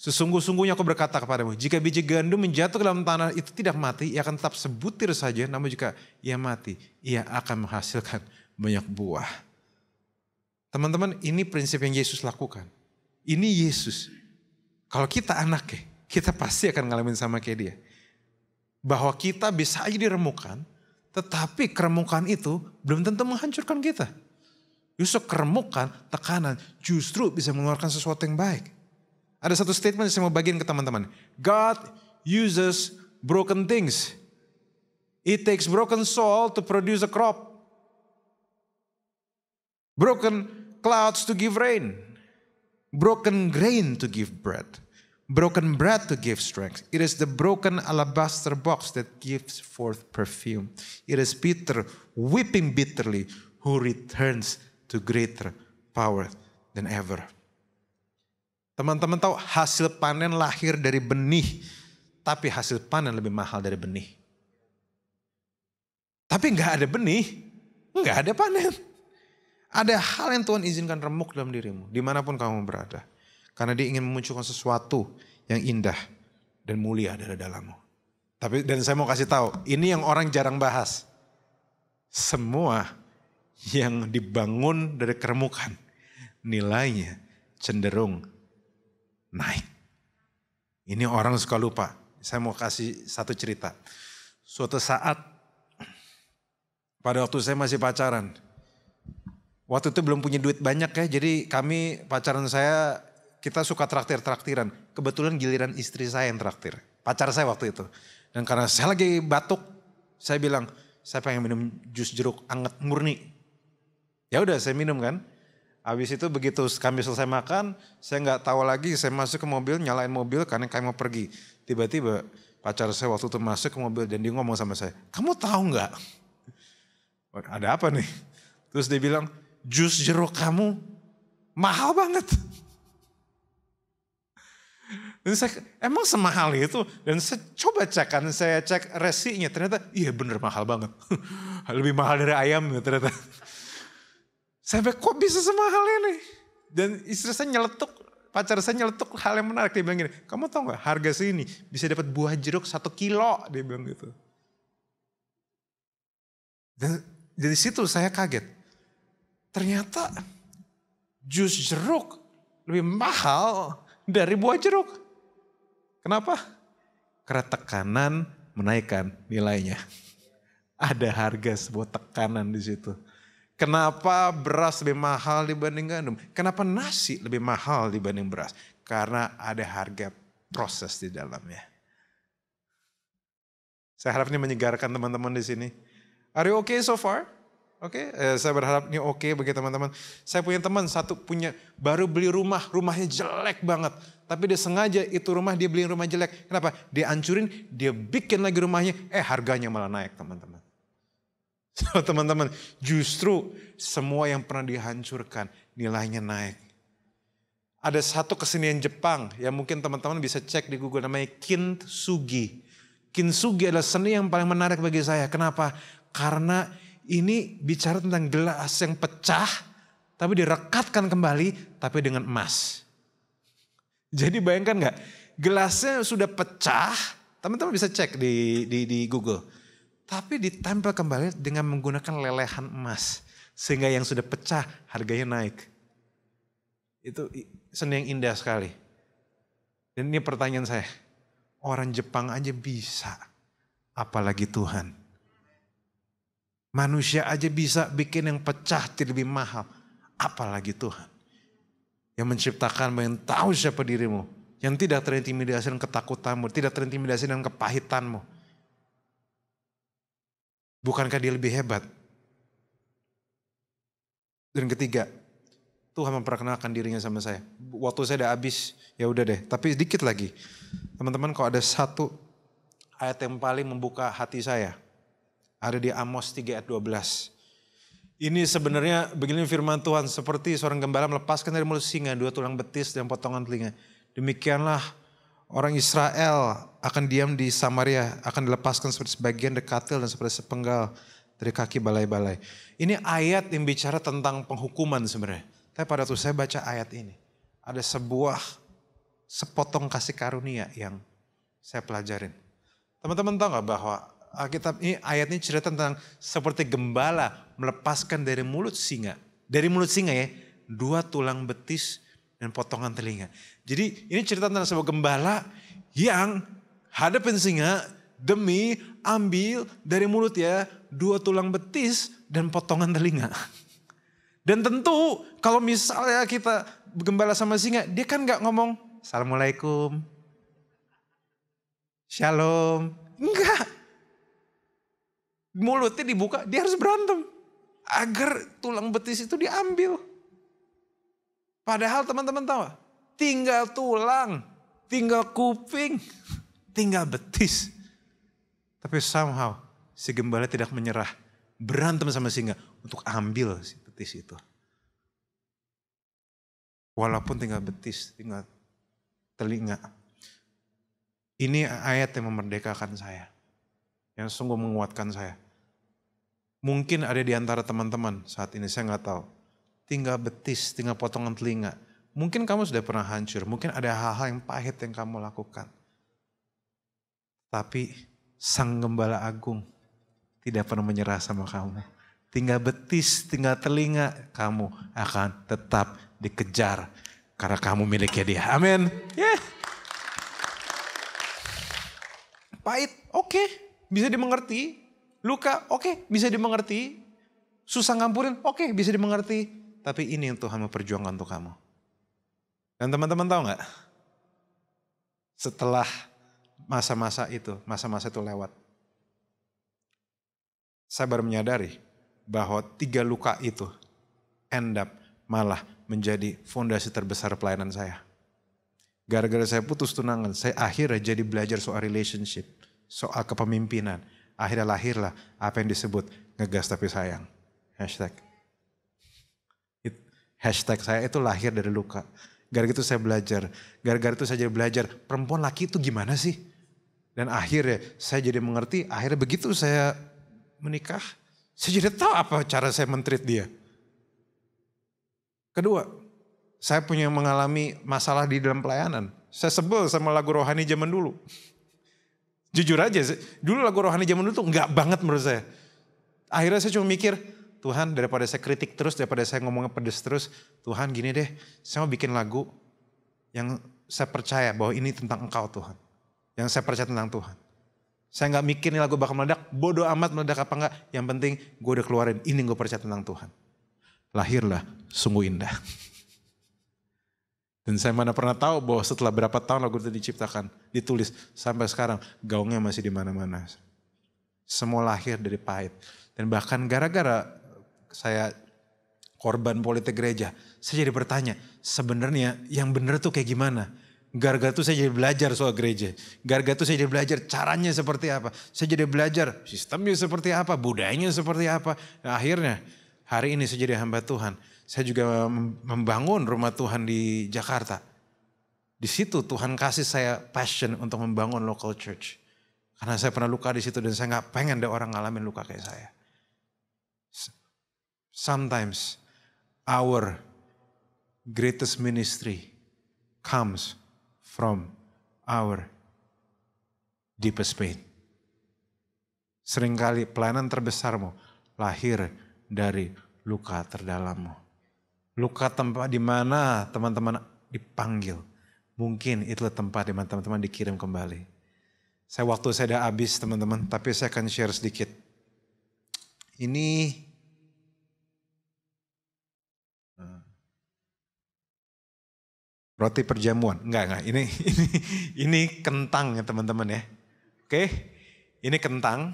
Sesungguh-sungguhnya aku berkata kepadamu, jika biji gandum menjatuh ke dalam tanah itu tidak mati, ia akan tetap sebutir saja. Namun jika ia mati, ia akan menghasilkan banyak buah. Teman-teman, ini prinsip yang Yesus lakukan. Ini Yesus. Kalau kita anaknya, kita pasti akan ngalamin sama kayak dia. Bahwa kita bisa aja diremukan, tetapi keremukan itu belum tentu menghancurkan kita. Justru keremukan, tekanan justru bisa mengeluarkan sesuatu yang baik. Ada satu statement yang saya mau bagiin ke teman-teman. God uses broken things. It takes broken soil to produce a crop. Broken clouds to give rain. Broken grain to give bread. Broken bread to give strength. It is the broken alabaster box that gives forth perfume. It is Peter weeping bitterly who returns to greater power than ever. Teman-teman tahu hasil panen lahir dari benih. Tapi hasil panen lebih mahal dari benih. Tapi gak ada benih, gak ada panen. Ada hal yang Tuhan izinkan remuk dalam dirimu, dimanapun kamu berada. Karena dia ingin memunculkan sesuatu yang indah dan mulia dari dalammu. Tapi dan saya mau kasih tahu, ini yang orang jarang bahas. Semua yang dibangun dari keremukan, nilainya cenderung naik. Ini orang suka lupa. Saya mau kasih satu cerita. Suatu saat, pada waktu saya masih pacaran, waktu itu belum punya duit banyak ya, jadi kami pacaran saya, kita suka traktir-traktiran. Kebetulan giliran istri saya yang traktir, pacar saya waktu itu. Dan karena saya lagi batuk, saya bilang, saya pengen minum jus jeruk anget murni. Ya udah saya minum kan. Habis itu begitu kami selesai makan, saya nggak tahu lagi, saya masuk ke mobil, nyalain mobil karena kami mau pergi. Tiba-tiba pacar saya waktu itu masuk ke mobil dan dia ngomong sama saya, kamu tahu nggak? Ada apa nih? Terus dia bilang, jus jeruk kamu mahal banget. Dan saya, emang semahal itu? Dan saya coba cek kan, saya cek resinya, ternyata iya bener mahal banget. Lebih mahal dari ayam ternyata. Saya bilang, kok bisa semahal ini? Dan istri saya nyeletuk, pacar saya nyeletuk hal yang menarik. Dia bilang gini, kamu tahu gak harga segini bisa dapat buah jeruk 1 kilo? Dia bilang gitu. Dan dari situ saya kaget. Ternyata jus jeruk lebih mahal dari buah jeruk. Kenapa? Karena tekanan menaikkan nilainya. Ada harga sebuah tekanan di situ. Kenapa beras lebih mahal dibanding gandum? Kenapa nasi lebih mahal dibanding beras? Karena ada harga proses di dalamnya. Saya harap ini menyegarkan teman-teman di sini. Are you okay so far? Oke, saya berharap ini oke bagi teman-teman. Saya punya teman satu baru beli rumah, rumahnya jelek banget. Tapi dia sengaja itu rumah dia beli rumah jelek. Kenapa? Dia hancurin, dia bikin lagi rumahnya, harganya malah naik teman-teman. So, teman-teman, justru semua yang pernah dihancurkan nilainya naik. Ada satu kesenian Jepang yang mungkin teman-teman bisa cek di Google namanya kintsugi. Kintsugi adalah seni yang paling menarik bagi saya. Kenapa? Karena ini bicara tentang gelas yang pecah, tapi direkatkan kembali, tapi dengan emas. Jadi bayangkan gak, gelasnya sudah pecah, teman-teman bisa cek di Google. Tapi ditempel kembali dengan menggunakan lelehan emas. Sehingga yang sudah pecah harganya naik. Itu seni yang indah sekali. Dan ini pertanyaan saya, orang Jepang aja bisa, apalagi Tuhan. Manusia aja bisa bikin yang pecah jadi lebih mahal. Apalagi Tuhan. Yang menciptakanmu, yang tahu siapa dirimu. Yang tidak terintimidasi dengan ketakutanmu. Tidak terintimidasi dengan kepahitanmu. Bukankah dia lebih hebat? Dan ketiga, Tuhan memperkenalkan dirinya sama saya. Waktu saya udah habis, ya udah deh. Tapi sedikit lagi. Teman-teman, kalau ada satu ayat yang paling membuka hati saya. Ada di Amos 3 ayat 12. Ini sebenarnya begini firman Tuhan. Seperti seorang gembala melepaskan dari mulut singa 2 tulang betis dan potongan telinga. Demikianlah orang Israel akan diam di Samaria. Akan dilepaskan seperti sebagian dari katil dan seperti sepenggal dari kaki balai-balai. Ini ayat yang bicara tentang penghukuman sebenarnya. Tapi pada waktu saya baca ayat ini. Ada sepotong kasih karunia yang saya pelajarin. Teman-teman tahu gak bahwa Alkitab ini ayat ini cerita tentang seperti gembala melepaskan dari mulut singa. Dari mulut singa ya, 2 tulang betis dan potongan telinga. Jadi ini cerita tentang sebuah gembala yang hadapin singa demi ambil dari mulut ya 2 tulang betis dan potongan telinga. Dan tentu kalau misalnya kita gembala sama singa, dia kan gak ngomong Assalamualaikum, Shalom, enggak. Mulutnya dibuka, dia harus berantem. Agar tulang betis itu diambil. Padahal teman-teman tahu, tinggal tulang, tinggal kuping, tinggal betis. Tapi somehow si gembala tidak menyerah. Berantem sama singa untuk ambil si betis itu. Walaupun tinggal betis, tinggal telinga. Ini ayat yang memerdekakan saya. Yang sungguh menguatkan saya. Mungkin ada di antara teman-teman saat ini, saya gak tahu. Tinggal betis, tinggal potongan telinga. Mungkin kamu sudah pernah hancur, mungkin ada hal-hal yang pahit yang kamu lakukan. Tapi Sang Gembala Agung tidak pernah menyerah sama kamu. Tinggal betis, tinggal telinga, kamu akan tetap dikejar. Karena kamu miliknya dia. Amin. Yeah. Pahit, oke, bisa dimengerti. Luka, oke, bisa dimengerti. Susah ngampurin, oke, bisa dimengerti. Tapi ini yang Tuhan mau perjuangkan untuk kamu. Dan teman-teman tahu gak? Setelah masa-masa itu lewat. Saya baru menyadari bahwa 3 luka itu end up malah menjadi fondasi terbesar pelayanan saya. Gara-gara saya putus tunangan, saya akhirnya jadi belajar soal relationship, soal kepemimpinan. Akhirnya lahirlah apa yang disebut ngegas tapi sayang. Hashtag saya itu lahir dari luka. Gara-gara itu saya belajar. Gara-gara itu saya jadi belajar perempuan laki itu gimana sih. Dan akhirnya saya jadi mengerti. Akhirnya begitu saya menikah. Saya jadi tahu apa cara saya men-treat dia. Kedua, saya punya mengalami masalah di dalam pelayanan. Saya sebel sama lagu rohani zaman dulu. Jujur aja, dulu lagu rohani zaman dulu tuh enggak banget menurut saya. Akhirnya saya cuma mikir, Tuhan daripada saya kritik terus, daripada saya ngomongnya pedes terus, Tuhan gini deh, saya mau bikin lagu yang saya percaya bahwa ini tentang Engkau Tuhan. Yang saya percaya tentang Tuhan. Saya gak mikir nih lagu bakal meledak, bodoh amat meledak apa enggak. Yang penting gue udah keluarin, ini gue percaya tentang Tuhan. Lahirlah Sungguh Indah. Dan saya mana pernah tahu bahwa setelah berapa tahun lagu itu diciptakan, ditulis, sampai sekarang gaungnya masih di mana-mana. Semua lahir dari pahit. Dan bahkan gara-gara saya korban politik gereja, saya jadi bertanya, sebenarnya yang benar tuh kayak gimana? Gara-gara itu saya jadi belajar soal gereja. Gara-gara itu saya jadi belajar caranya seperti apa. Saya jadi belajar sistemnya seperti apa, budayanya seperti apa. Nah, akhirnya hari ini saya jadi hamba Tuhan. Saya juga membangun rumah Tuhan di Jakarta. Di situ Tuhan kasih saya passion untuk membangun local church. Karena saya pernah luka di situ dan saya gak pengen ada orang ngalamin luka kayak saya. Sometimes our greatest ministry comes from our deepest pain. Seringkali pelayanan terbesarmu lahir dari luka terdalammu. Luka tempat di mana teman-teman dipanggil. Mungkin itulah tempat di mana teman-teman dikirim kembali. Waktu saya udah habis teman-teman, tapi saya akan share sedikit. Ini roti perjamuan. Enggak. Ini kentang ya teman-teman ya. Oke. Ini kentang.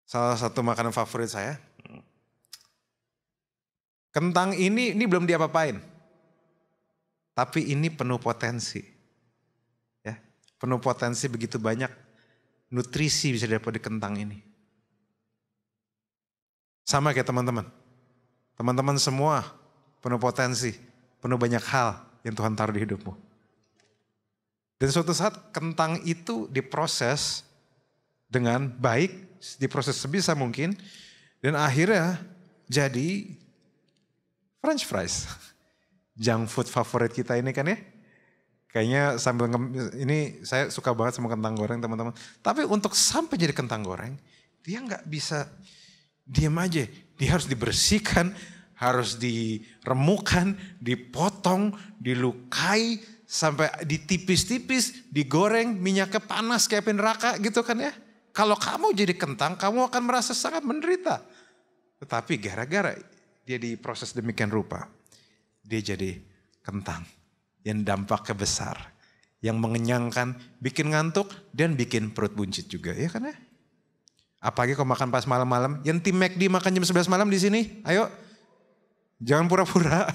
Salah satu makanan favorit saya. Kentang ini belum diapa-apain. Tapi ini penuh potensi. Ya, penuh potensi begitu banyak nutrisi bisa didapat di kentang ini. Sama kayak teman-teman. Teman-teman semua penuh potensi. Penuh banyak hal yang Tuhan taruh di hidupmu. Dan suatu saat kentang itu diproses dengan baik, diproses sebisa mungkin. Dan akhirnya jadi French fries. Junk food favorit kita ini kan ya. Kayaknya sambil ini saya suka banget sama kentang goreng teman-teman. Tapi untuk sampai jadi kentang goreng, dia gak bisa diam aja. Dia harus dibersihkan, harus diremukkan, dipotong, dilukai, sampai ditipis-tipis, digoreng, minyaknya panas kayak api neraka gitu kan ya. Kalau kamu jadi kentang, kamu akan merasa sangat menderita. Tetapi gara-gara dia diproses demikian rupa, dia jadi kentang yang dampaknya besar. Yang mengenyangkan, bikin ngantuk, dan bikin perut buncit juga ya kan ya. Apalagi kalau makan pas malam-malam, yang tim McD makan jam 11 malam di sini, ayo. Jangan pura-pura,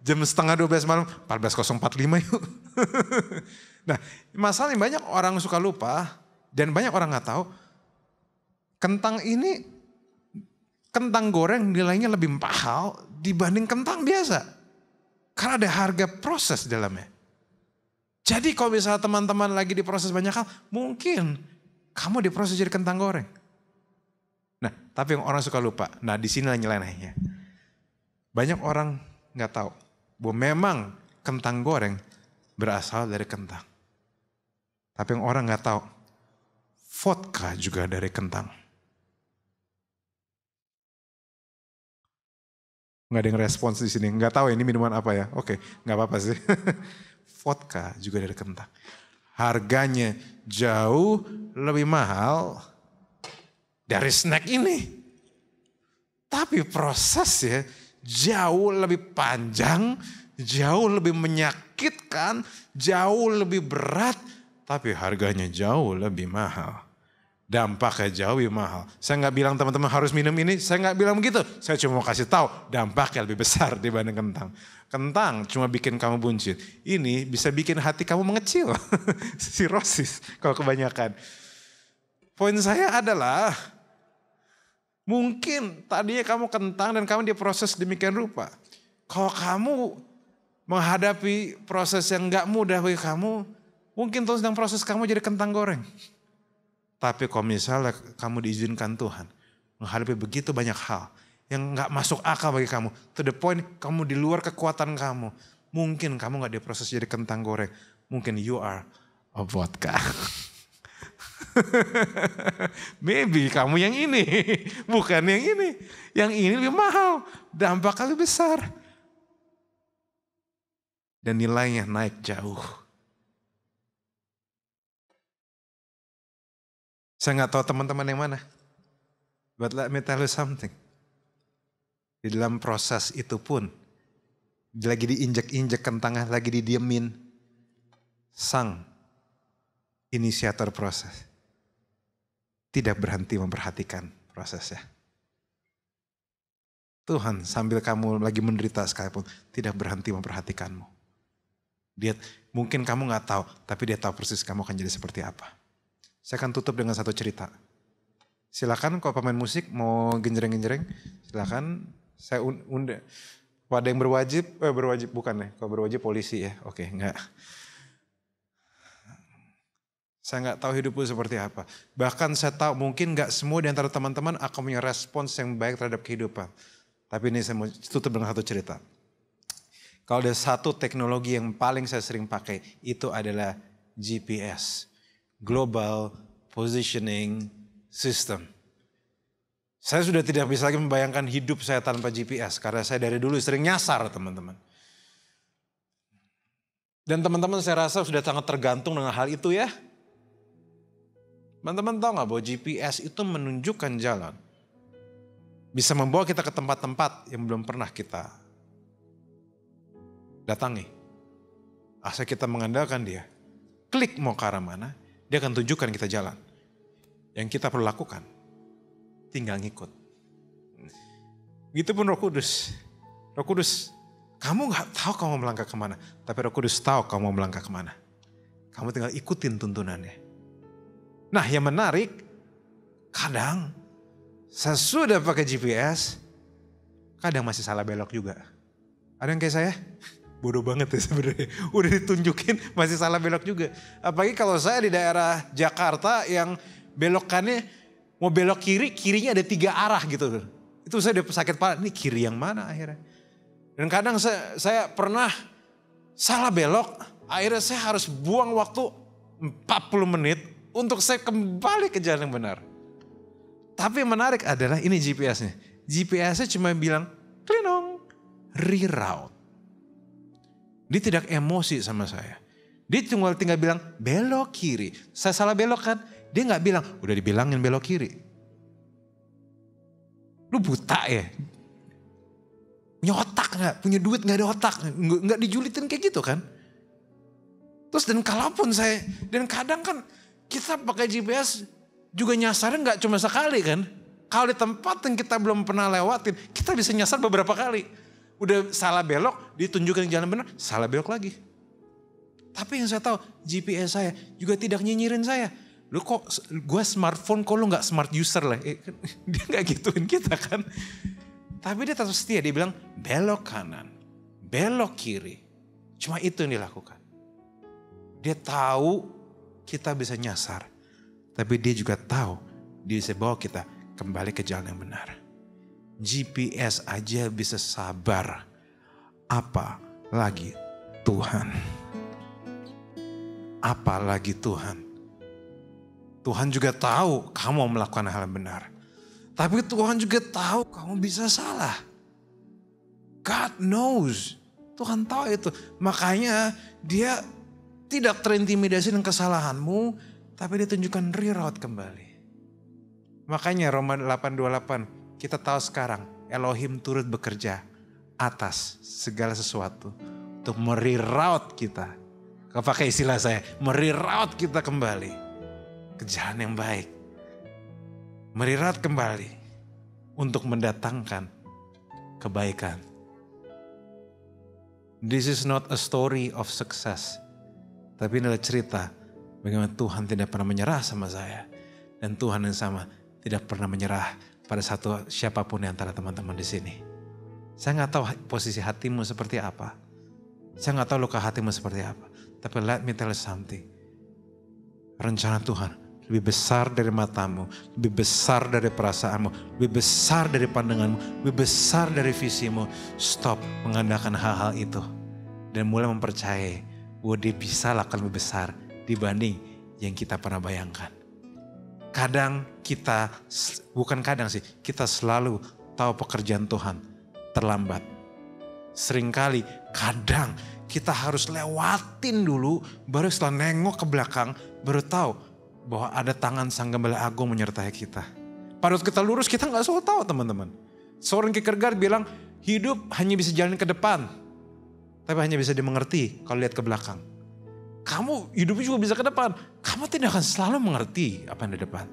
jam setengah 12 malam, 14.045 yuk. Nah, masalahnya banyak orang suka lupa dan banyak orang gak tahu. Kentang ini, kentang goreng nilainya lebih mahal dibanding kentang biasa. Karena ada harga proses di dalamnya. Jadi kalau misalnya teman-teman lagi diproses banyak hal, mungkin kamu diproses jadi kentang goreng. Nah, tapi yang orang suka lupa, nah disinilah nyelenehnya. Banyak orang gak tahu bahwa memang kentang goreng berasal dari kentang. Tapi yang orang gak tahu, vodka juga dari kentang. Nggak ada yang respons di sini, nggak tahu ini minuman apa ya. Oke, nggak apa-apa sih. Vodka juga dari kentang. Harganya jauh lebih mahal dari snack ini. Tapi prosesnya jauh lebih panjang, jauh lebih menyakitkan, jauh lebih berat. Tapi harganya jauh lebih mahal. Dampaknya jauh lebih mahal. Saya nggak bilang teman-teman harus minum ini, saya nggak bilang begitu. Saya cuma mau kasih tahu dampaknya lebih besar dibanding kentang. Kentang cuma bikin kamu buncit. Ini bisa bikin hati kamu mengecil. Sirosis kalau kebanyakan. Poin saya adalah mungkin tadinya kamu kentang dan kamu diproses demikian rupa. Kalau kamu menghadapi proses yang nggak mudah bagi kamu, mungkin terus sedang proses kamu jadi kentang goreng. Tapi kalau misalnya kamu diizinkan Tuhan menghadapi begitu banyak hal yang gak masuk akal bagi kamu. To the point kamu di luar kekuatan kamu. Mungkin kamu gak diproses jadi kentang goreng. Mungkin you are a vodka. Maybe kamu yang ini. Bukan yang ini. Yang ini lebih mahal. Dampaknya lebih besar. Dan nilainya naik jauh. Saya gak tahu teman-teman yang mana. But let me tell you something. Di dalam proses itu pun, lagi diinjek-injek kentangnya, lagi didiemin, sang inisiator proses tidak berhenti memperhatikan prosesnya. Tuhan sambil kamu lagi menderita sekalipun tidak berhenti memperhatikanmu. Dia mungkin kamu gak tahu, tapi dia tahu persis kamu akan jadi seperti apa. Saya akan tutup dengan satu cerita. Silakan kalau pemain musik mau genjreng-genjreng, silakan. Saya undang. Kalau ada yang berwajib bukan ya. Kalau berwajib polisi ya. Oke, enggak. Saya enggak tahu hidupku seperti apa. Bahkan saya tahu mungkin enggak semua di antara teman-teman akan punya respons yang baik terhadap kehidupan. Tapi ini saya mau tutup dengan satu cerita. Kalau ada satu teknologi yang paling saya sering pakai, itu adalah GPS. Global Positioning System. Saya sudah tidak bisa lagi membayangkan hidup saya tanpa GPS. Karena saya dari dulu sering nyasar teman-teman. Dan teman-teman saya rasa sudah sangat tergantung dengan hal itu ya. Teman-teman tahu gak bahwa GPS itu menunjukkan jalan. Bisa membawa kita ke tempat-tempat yang belum pernah kita datangi. Asal kita mengandalkan dia. Klik mau ke arah mana, dia akan tunjukkan kita jalan. Yang kita perlu lakukan, tinggal ngikut. Begitu pun Roh Kudus. Roh Kudus, kamu gak tahu kamu mau melangkah kemana. Tapi Roh Kudus tahu kamu mau melangkah kemana. Kamu tinggal ikutin tuntunannya. Nah yang menarik, kadang sesudah pakai GPS, kadang masih salah belok juga. Ada yang kayak saya? Bodoh banget ya sebenarnya. Udah ditunjukin masih salah belok juga. Apalagi kalau saya di daerah Jakarta yang belokannya mau belok kiri, kirinya ada 3 arah gitu. Itu saya udah sakit parah, ini kiri yang mana akhirnya. Dan kadang saya pernah salah belok, akhirnya saya harus buang waktu 40 menit untuk saya kembali ke jalan yang benar. Tapi yang menarik adalah ini GPS-nya. GPS-nya cuma bilang, klinong, reroute. Dia tidak emosi sama saya. Dia tinggal bilang belok kiri. Saya salah belok kan? Dia gak bilang, udah dibilangin belok kiri. Lu buta ya? Punya otak gak? Punya duit gak ada otak? Gak dijulitin kayak gitu kan? Terus dan kalaupun dan kadang kan kita pakai GPS juga nyasarnya gak cuma sekali kan? Kalau di tempat yang kita belum pernah lewatin, kita bisa nyasar beberapa kali. Udah salah belok, ditunjukkan jalan benar, salah belok lagi. Tapi yang saya tahu, GPS saya juga tidak nyinyirin saya. Lu kok gue smartphone kok lu gak smart user lah. Dia gak gituin kita kan. Tapi dia tetap setia, dia bilang belok kanan, belok kiri. Cuma itu yang dilakukan. Dia tahu kita bisa nyasar. Tapi dia juga tahu dia bisa bawa kita kembali ke jalan yang benar. GPS aja bisa sabar. Apalagi Tuhan. Apalagi Tuhan. Tuhan juga tahu kamu melakukan hal yang benar. Tapi Tuhan juga tahu kamu bisa salah. God knows. Tuhan tahu itu. Makanya dia tidak terintimidasi dengan kesalahanmu. Tapi dia tunjukkan reroute kembali. Makanya Roma 8:28 kita tahu sekarang. Elohim turut bekerja atas segala sesuatu. Untuk mereroute kita. Kau pakai istilah saya. Mereroute kita kembali. Ke jalan yang baik. Mereroute kembali. Untuk mendatangkan kebaikan. This is not a story of success. Tapi ini adalah cerita bagaimana Tuhan tidak pernah menyerah sama saya. Dan Tuhan yang sama tidak pernah menyerah pada siapapun di antara teman-teman di sini. Saya gak tahu posisi hatimu seperti apa. Saya gak tahu luka hatimu seperti apa. Tapi let me tell you something. Rencana Tuhan lebih besar dari matamu. Lebih besar dari perasaanmu. Lebih besar dari pandanganmu. Lebih besar dari visimu. Stop mengandalkan hal-hal itu. Dan mulai mempercayai bahwa dia bisa lakukan lebih besar dibanding yang kita pernah bayangkan. Kadang kita, bukan kadang sih, kita selalu tahu pekerjaan Tuhan terlambat. Seringkali, kadang kita harus lewatin dulu, baru setelah nengok ke belakang, baru tahu bahwa ada tangan Sang Gembala Agung menyertai kita. Pada waktu kita lurus, kita gak selalu tahu teman-teman. Soren Kierkegaard bilang, hidup hanya bisa jalan ke depan, tapi hanya bisa dimengerti kalau lihat ke belakang. Kamu hidupnya juga bisa ke depan. Kamu tidak akan selalu mengerti apa yang di depan.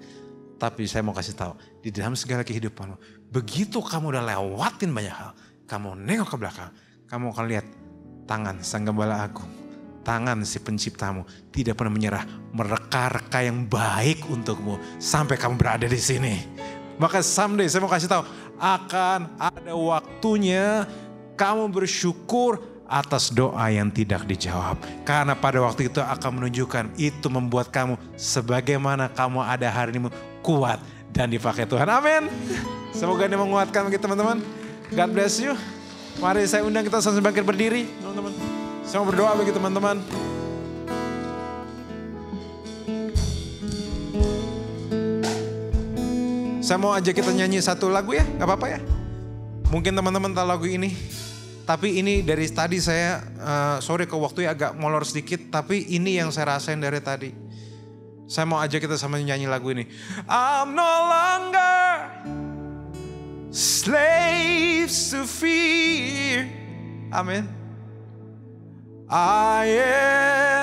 Tapi saya mau kasih tahu, di dalam segala kehidupanmu, begitu kamu udah lewatin banyak hal, kamu nengok ke belakang, kamu akan lihat tangan Sang Gembala Agung, tangan si penciptamu tidak pernah menyerah, mereka-reka yang baik untukmu sampai kamu berada di sini. Maka someday saya mau kasih tahu, akan ada waktunya kamu bersyukur atas doa yang tidak dijawab. Karena pada waktu itu akan menunjukkan, itu membuat kamu sebagaimana kamu ada hari ini kuat dan dipakai Tuhan. Amin. Semoga ini menguatkan bagi teman-teman. God bless you. Mari saya undang kita sama bangkit berdiri, teman-teman. Saya mau berdoa bagi teman-teman. Saya mau ajak kita nyanyi satu lagu ya, gak apa-apa ya. Mungkin teman-teman tahu lagu ini. Tapi ini dari tadi saya, sorry kalau waktunya agak molor sedikit. Tapi ini yang saya rasain dari tadi. Saya mau ajak kita sama nyanyi lagu ini. I'm no longer slaves to fear. Amin. I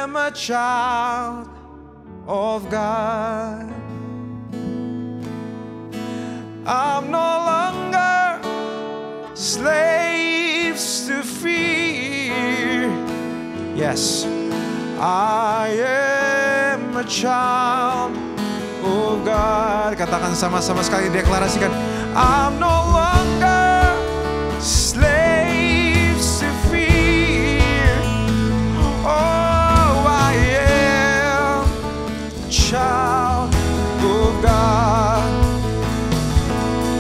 am a child of God. I'm no longer slaves to fear. Yes, I am a child of God. Katakan sama-sama sekali, deklarasikan. I'm no longer slaves to fear. Oh, I am a child of God.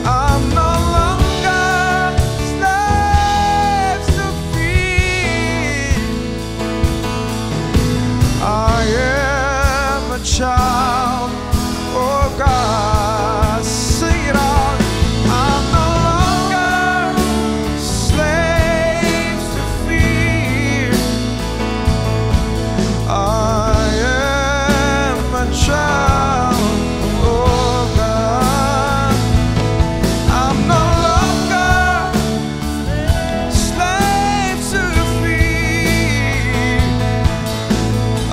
I'm no longer slaves to fear. I am a child of God. Sing it out. I'm no longer slaves to fear. I am a child of God. I'm no longer slaves to fear.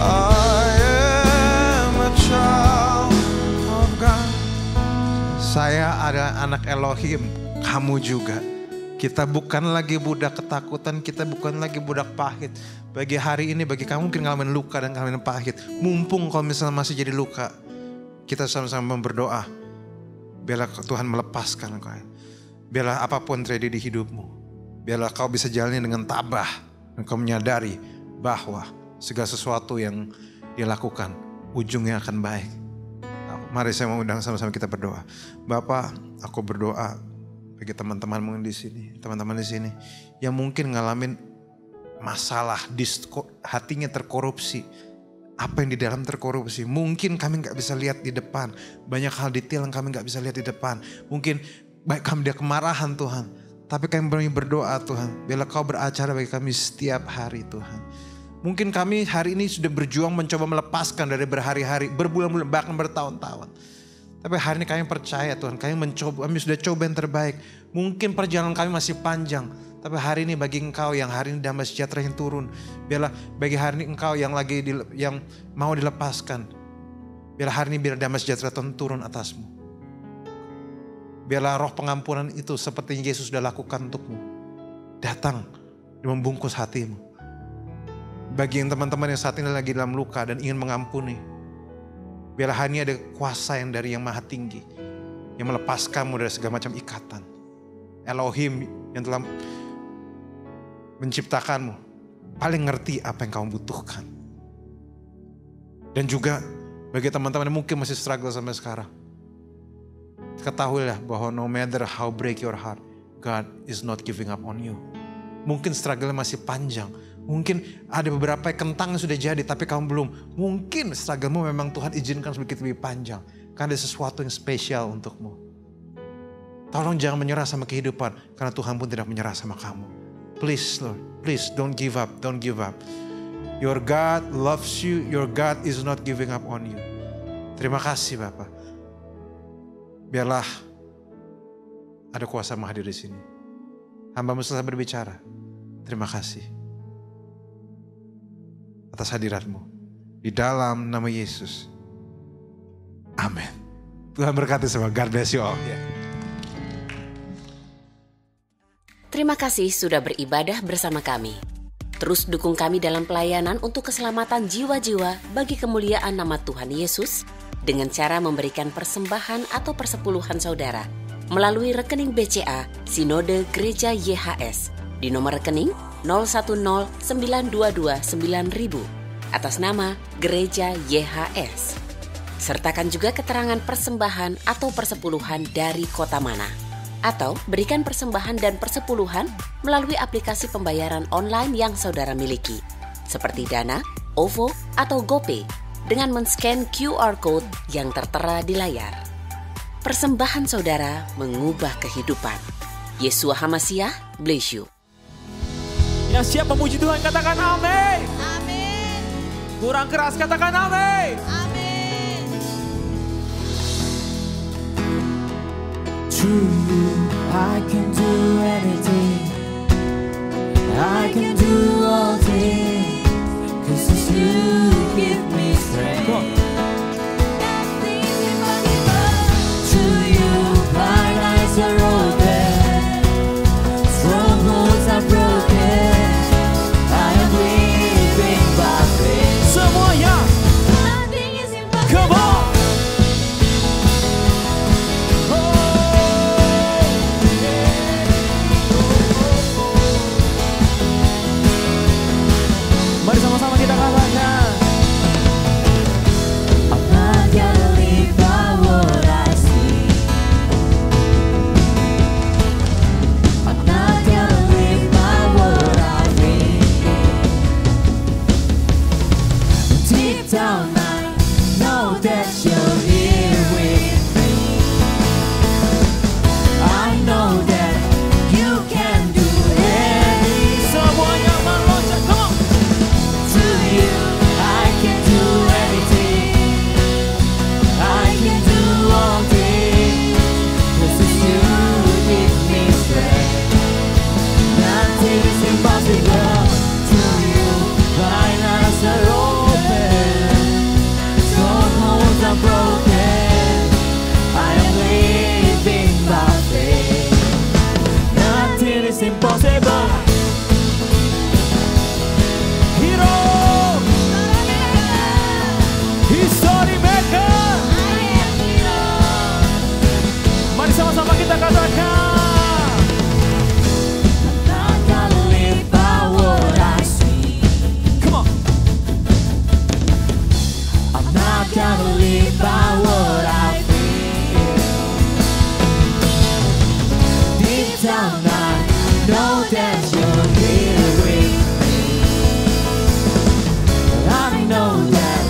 I am a child of God. Saya adalah anak Elohim, kamu juga. Kita bukan lagi budak ketakutan, kita bukan lagi budak pahit. Bagi hari ini, bagi kamu mungkin ngalamin luka dan ngalamin pahit. Mumpung kalau misalnya masih jadi luka, kita sama-sama berdoa. Biarlah Tuhan melepaskan kau. Biarlah apapun terjadi di hidupmu. Biarlah kau bisa jalani dengan tabah. Dan kau menyadari bahwa segala sesuatu yang dia lakukan, ujungnya akan baik. Mari saya mau undang sama-sama kita berdoa. Bapak, aku berdoa bagi teman-temanmu di sini, teman-teman di sini yang mungkin ngalamin masalah, hatinya terkorupsi, apa yang di dalam terkorupsi. Mungkin kami gak bisa lihat di depan. Banyak hal detail yang kami gak bisa lihat di depan. Mungkin baik kami ada kemarahan Tuhan. Tapi kami berdoa Tuhan. Biarlah kau beracara bagi kami setiap hari Tuhan. Mungkin kami hari ini sudah berjuang mencoba melepaskan dari berhari-hari. Berbulan-bulan bahkan bertahun-tahun. Tapi hari ini kami percaya Tuhan. Kami sudah coba yang terbaik. Mungkin perjalanan kami masih panjang. Tapi hari ini bagi engkau yang hari ini damai sejahtera yang turun. Biarlah bagi hari ini engkau yang yang mau dilepaskan. Biarlah hari ini biar damai sejahtera Tuhan turun atasmu. Biarlah roh pengampunan itu seperti yang Yesus sudah lakukan untukmu. Datang dan membungkus hatimu. Bagi yang teman-teman yang saat ini lagi dalam luka dan ingin mengampuni. Biarlah hari ini ada kuasa yang dari yang maha tinggi. Yang melepaskanmu dari segala macam ikatan. Elohim yang telah menciptakanmu paling ngerti apa yang kamu butuhkan. Dan juga bagi teman-teman yang mungkin masih struggle sampai sekarang, ketahuilah bahwa no matter how break your heart, God is not giving up on you. Mungkin struggle masih panjang, mungkin ada beberapa kentang yang sudah jadi tapi kamu belum. Mungkin strugglemu memang Tuhan izinkan sedikit lebih panjang karena ada sesuatu yang spesial untukmu. Tolong jangan menyerah sama kehidupan karena Tuhan pun tidak menyerah sama kamu. Please Lord, please don't give up, don't give up. Your God loves you, your God is not giving up on you. Terima kasih Bapak. Biarlah ada kuasa hadir di sini. Hamba-Mu selesai berbicara. Terima kasih atas hadirat-Mu. Di dalam nama Yesus. Amin. Tuhan berkati semua. God bless you all. Terima kasih sudah beribadah bersama kami. Terus dukung kami dalam pelayanan untuk keselamatan jiwa-jiwa bagi kemuliaan nama Tuhan Yesus dengan cara memberikan persembahan atau persepuluhan saudara melalui rekening BCA Sinode Gereja YHS di nomor rekening 0109229000 atas nama Gereja YHS. Sertakan juga keterangan persembahan atau persepuluhan dari kota mana. Atau berikan persembahan dan persepuluhan melalui aplikasi pembayaran online yang saudara miliki, seperti Dana, OVO, atau GoPay, dengan men-scan QR Code yang tertera di layar. Persembahan saudara mengubah kehidupan. Yeshua HaMashiach, bless you. Yang siap memuji Tuhan katakan amin. Amin. Kurang keras katakan amin. Amin. To you, I can do anything. I can do all things. 'Cause it's you who give me strength. Nothing impossible. To you, blind eyes are open. Strongholds are broken. I am living by faith. Semuanya, Nothing is impossible. come on. Mari sama-sama kita katakan. I'm not gonna live by what I see. I'm not gonna live by what I read. Deep down I know that you're here with me. I know that you can do anything. Semuanya melonjak, come on. To you, I can do anything. I can do all things. 'Cause it's you who give me strength. Nothing is impossible. To you, mine eyes are open. Strongholds are broken. I am living by faith. Nothing is impossible. Hero, history maker. Mari sama-sama kita katakan. Not gonna live by what I see. Come on. I'm not gonna live by what I feel. Deep down I know that you're here with me. I know that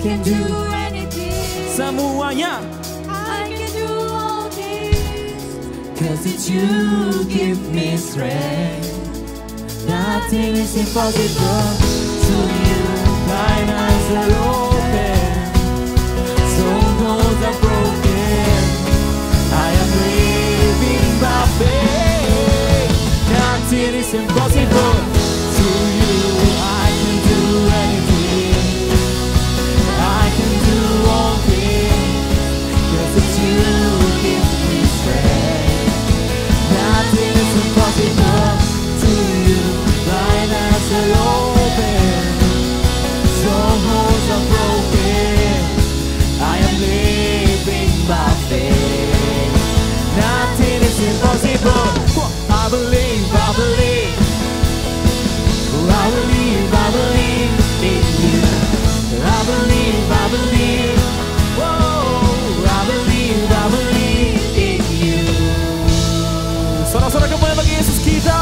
can do anything. Semuanya. I can do all things. 'Cause it's you give me strength. Nothing is impossible to you. Blind eyes are open. Strongholds are broken. I am living by faith. Nothing is impossible to you. I can do anything. I can do all things. 'Cause it's you give me strength. Nothing is impossible to you. Blind eyes are open. Strongholds are broken. I am living by faith. Nothing is impossible. I believe, I believe. I believe, I believe in you. I believe, I believe. Whoa, I believe in you. Sorak-sorak kemuliaan bagi Yesus kita.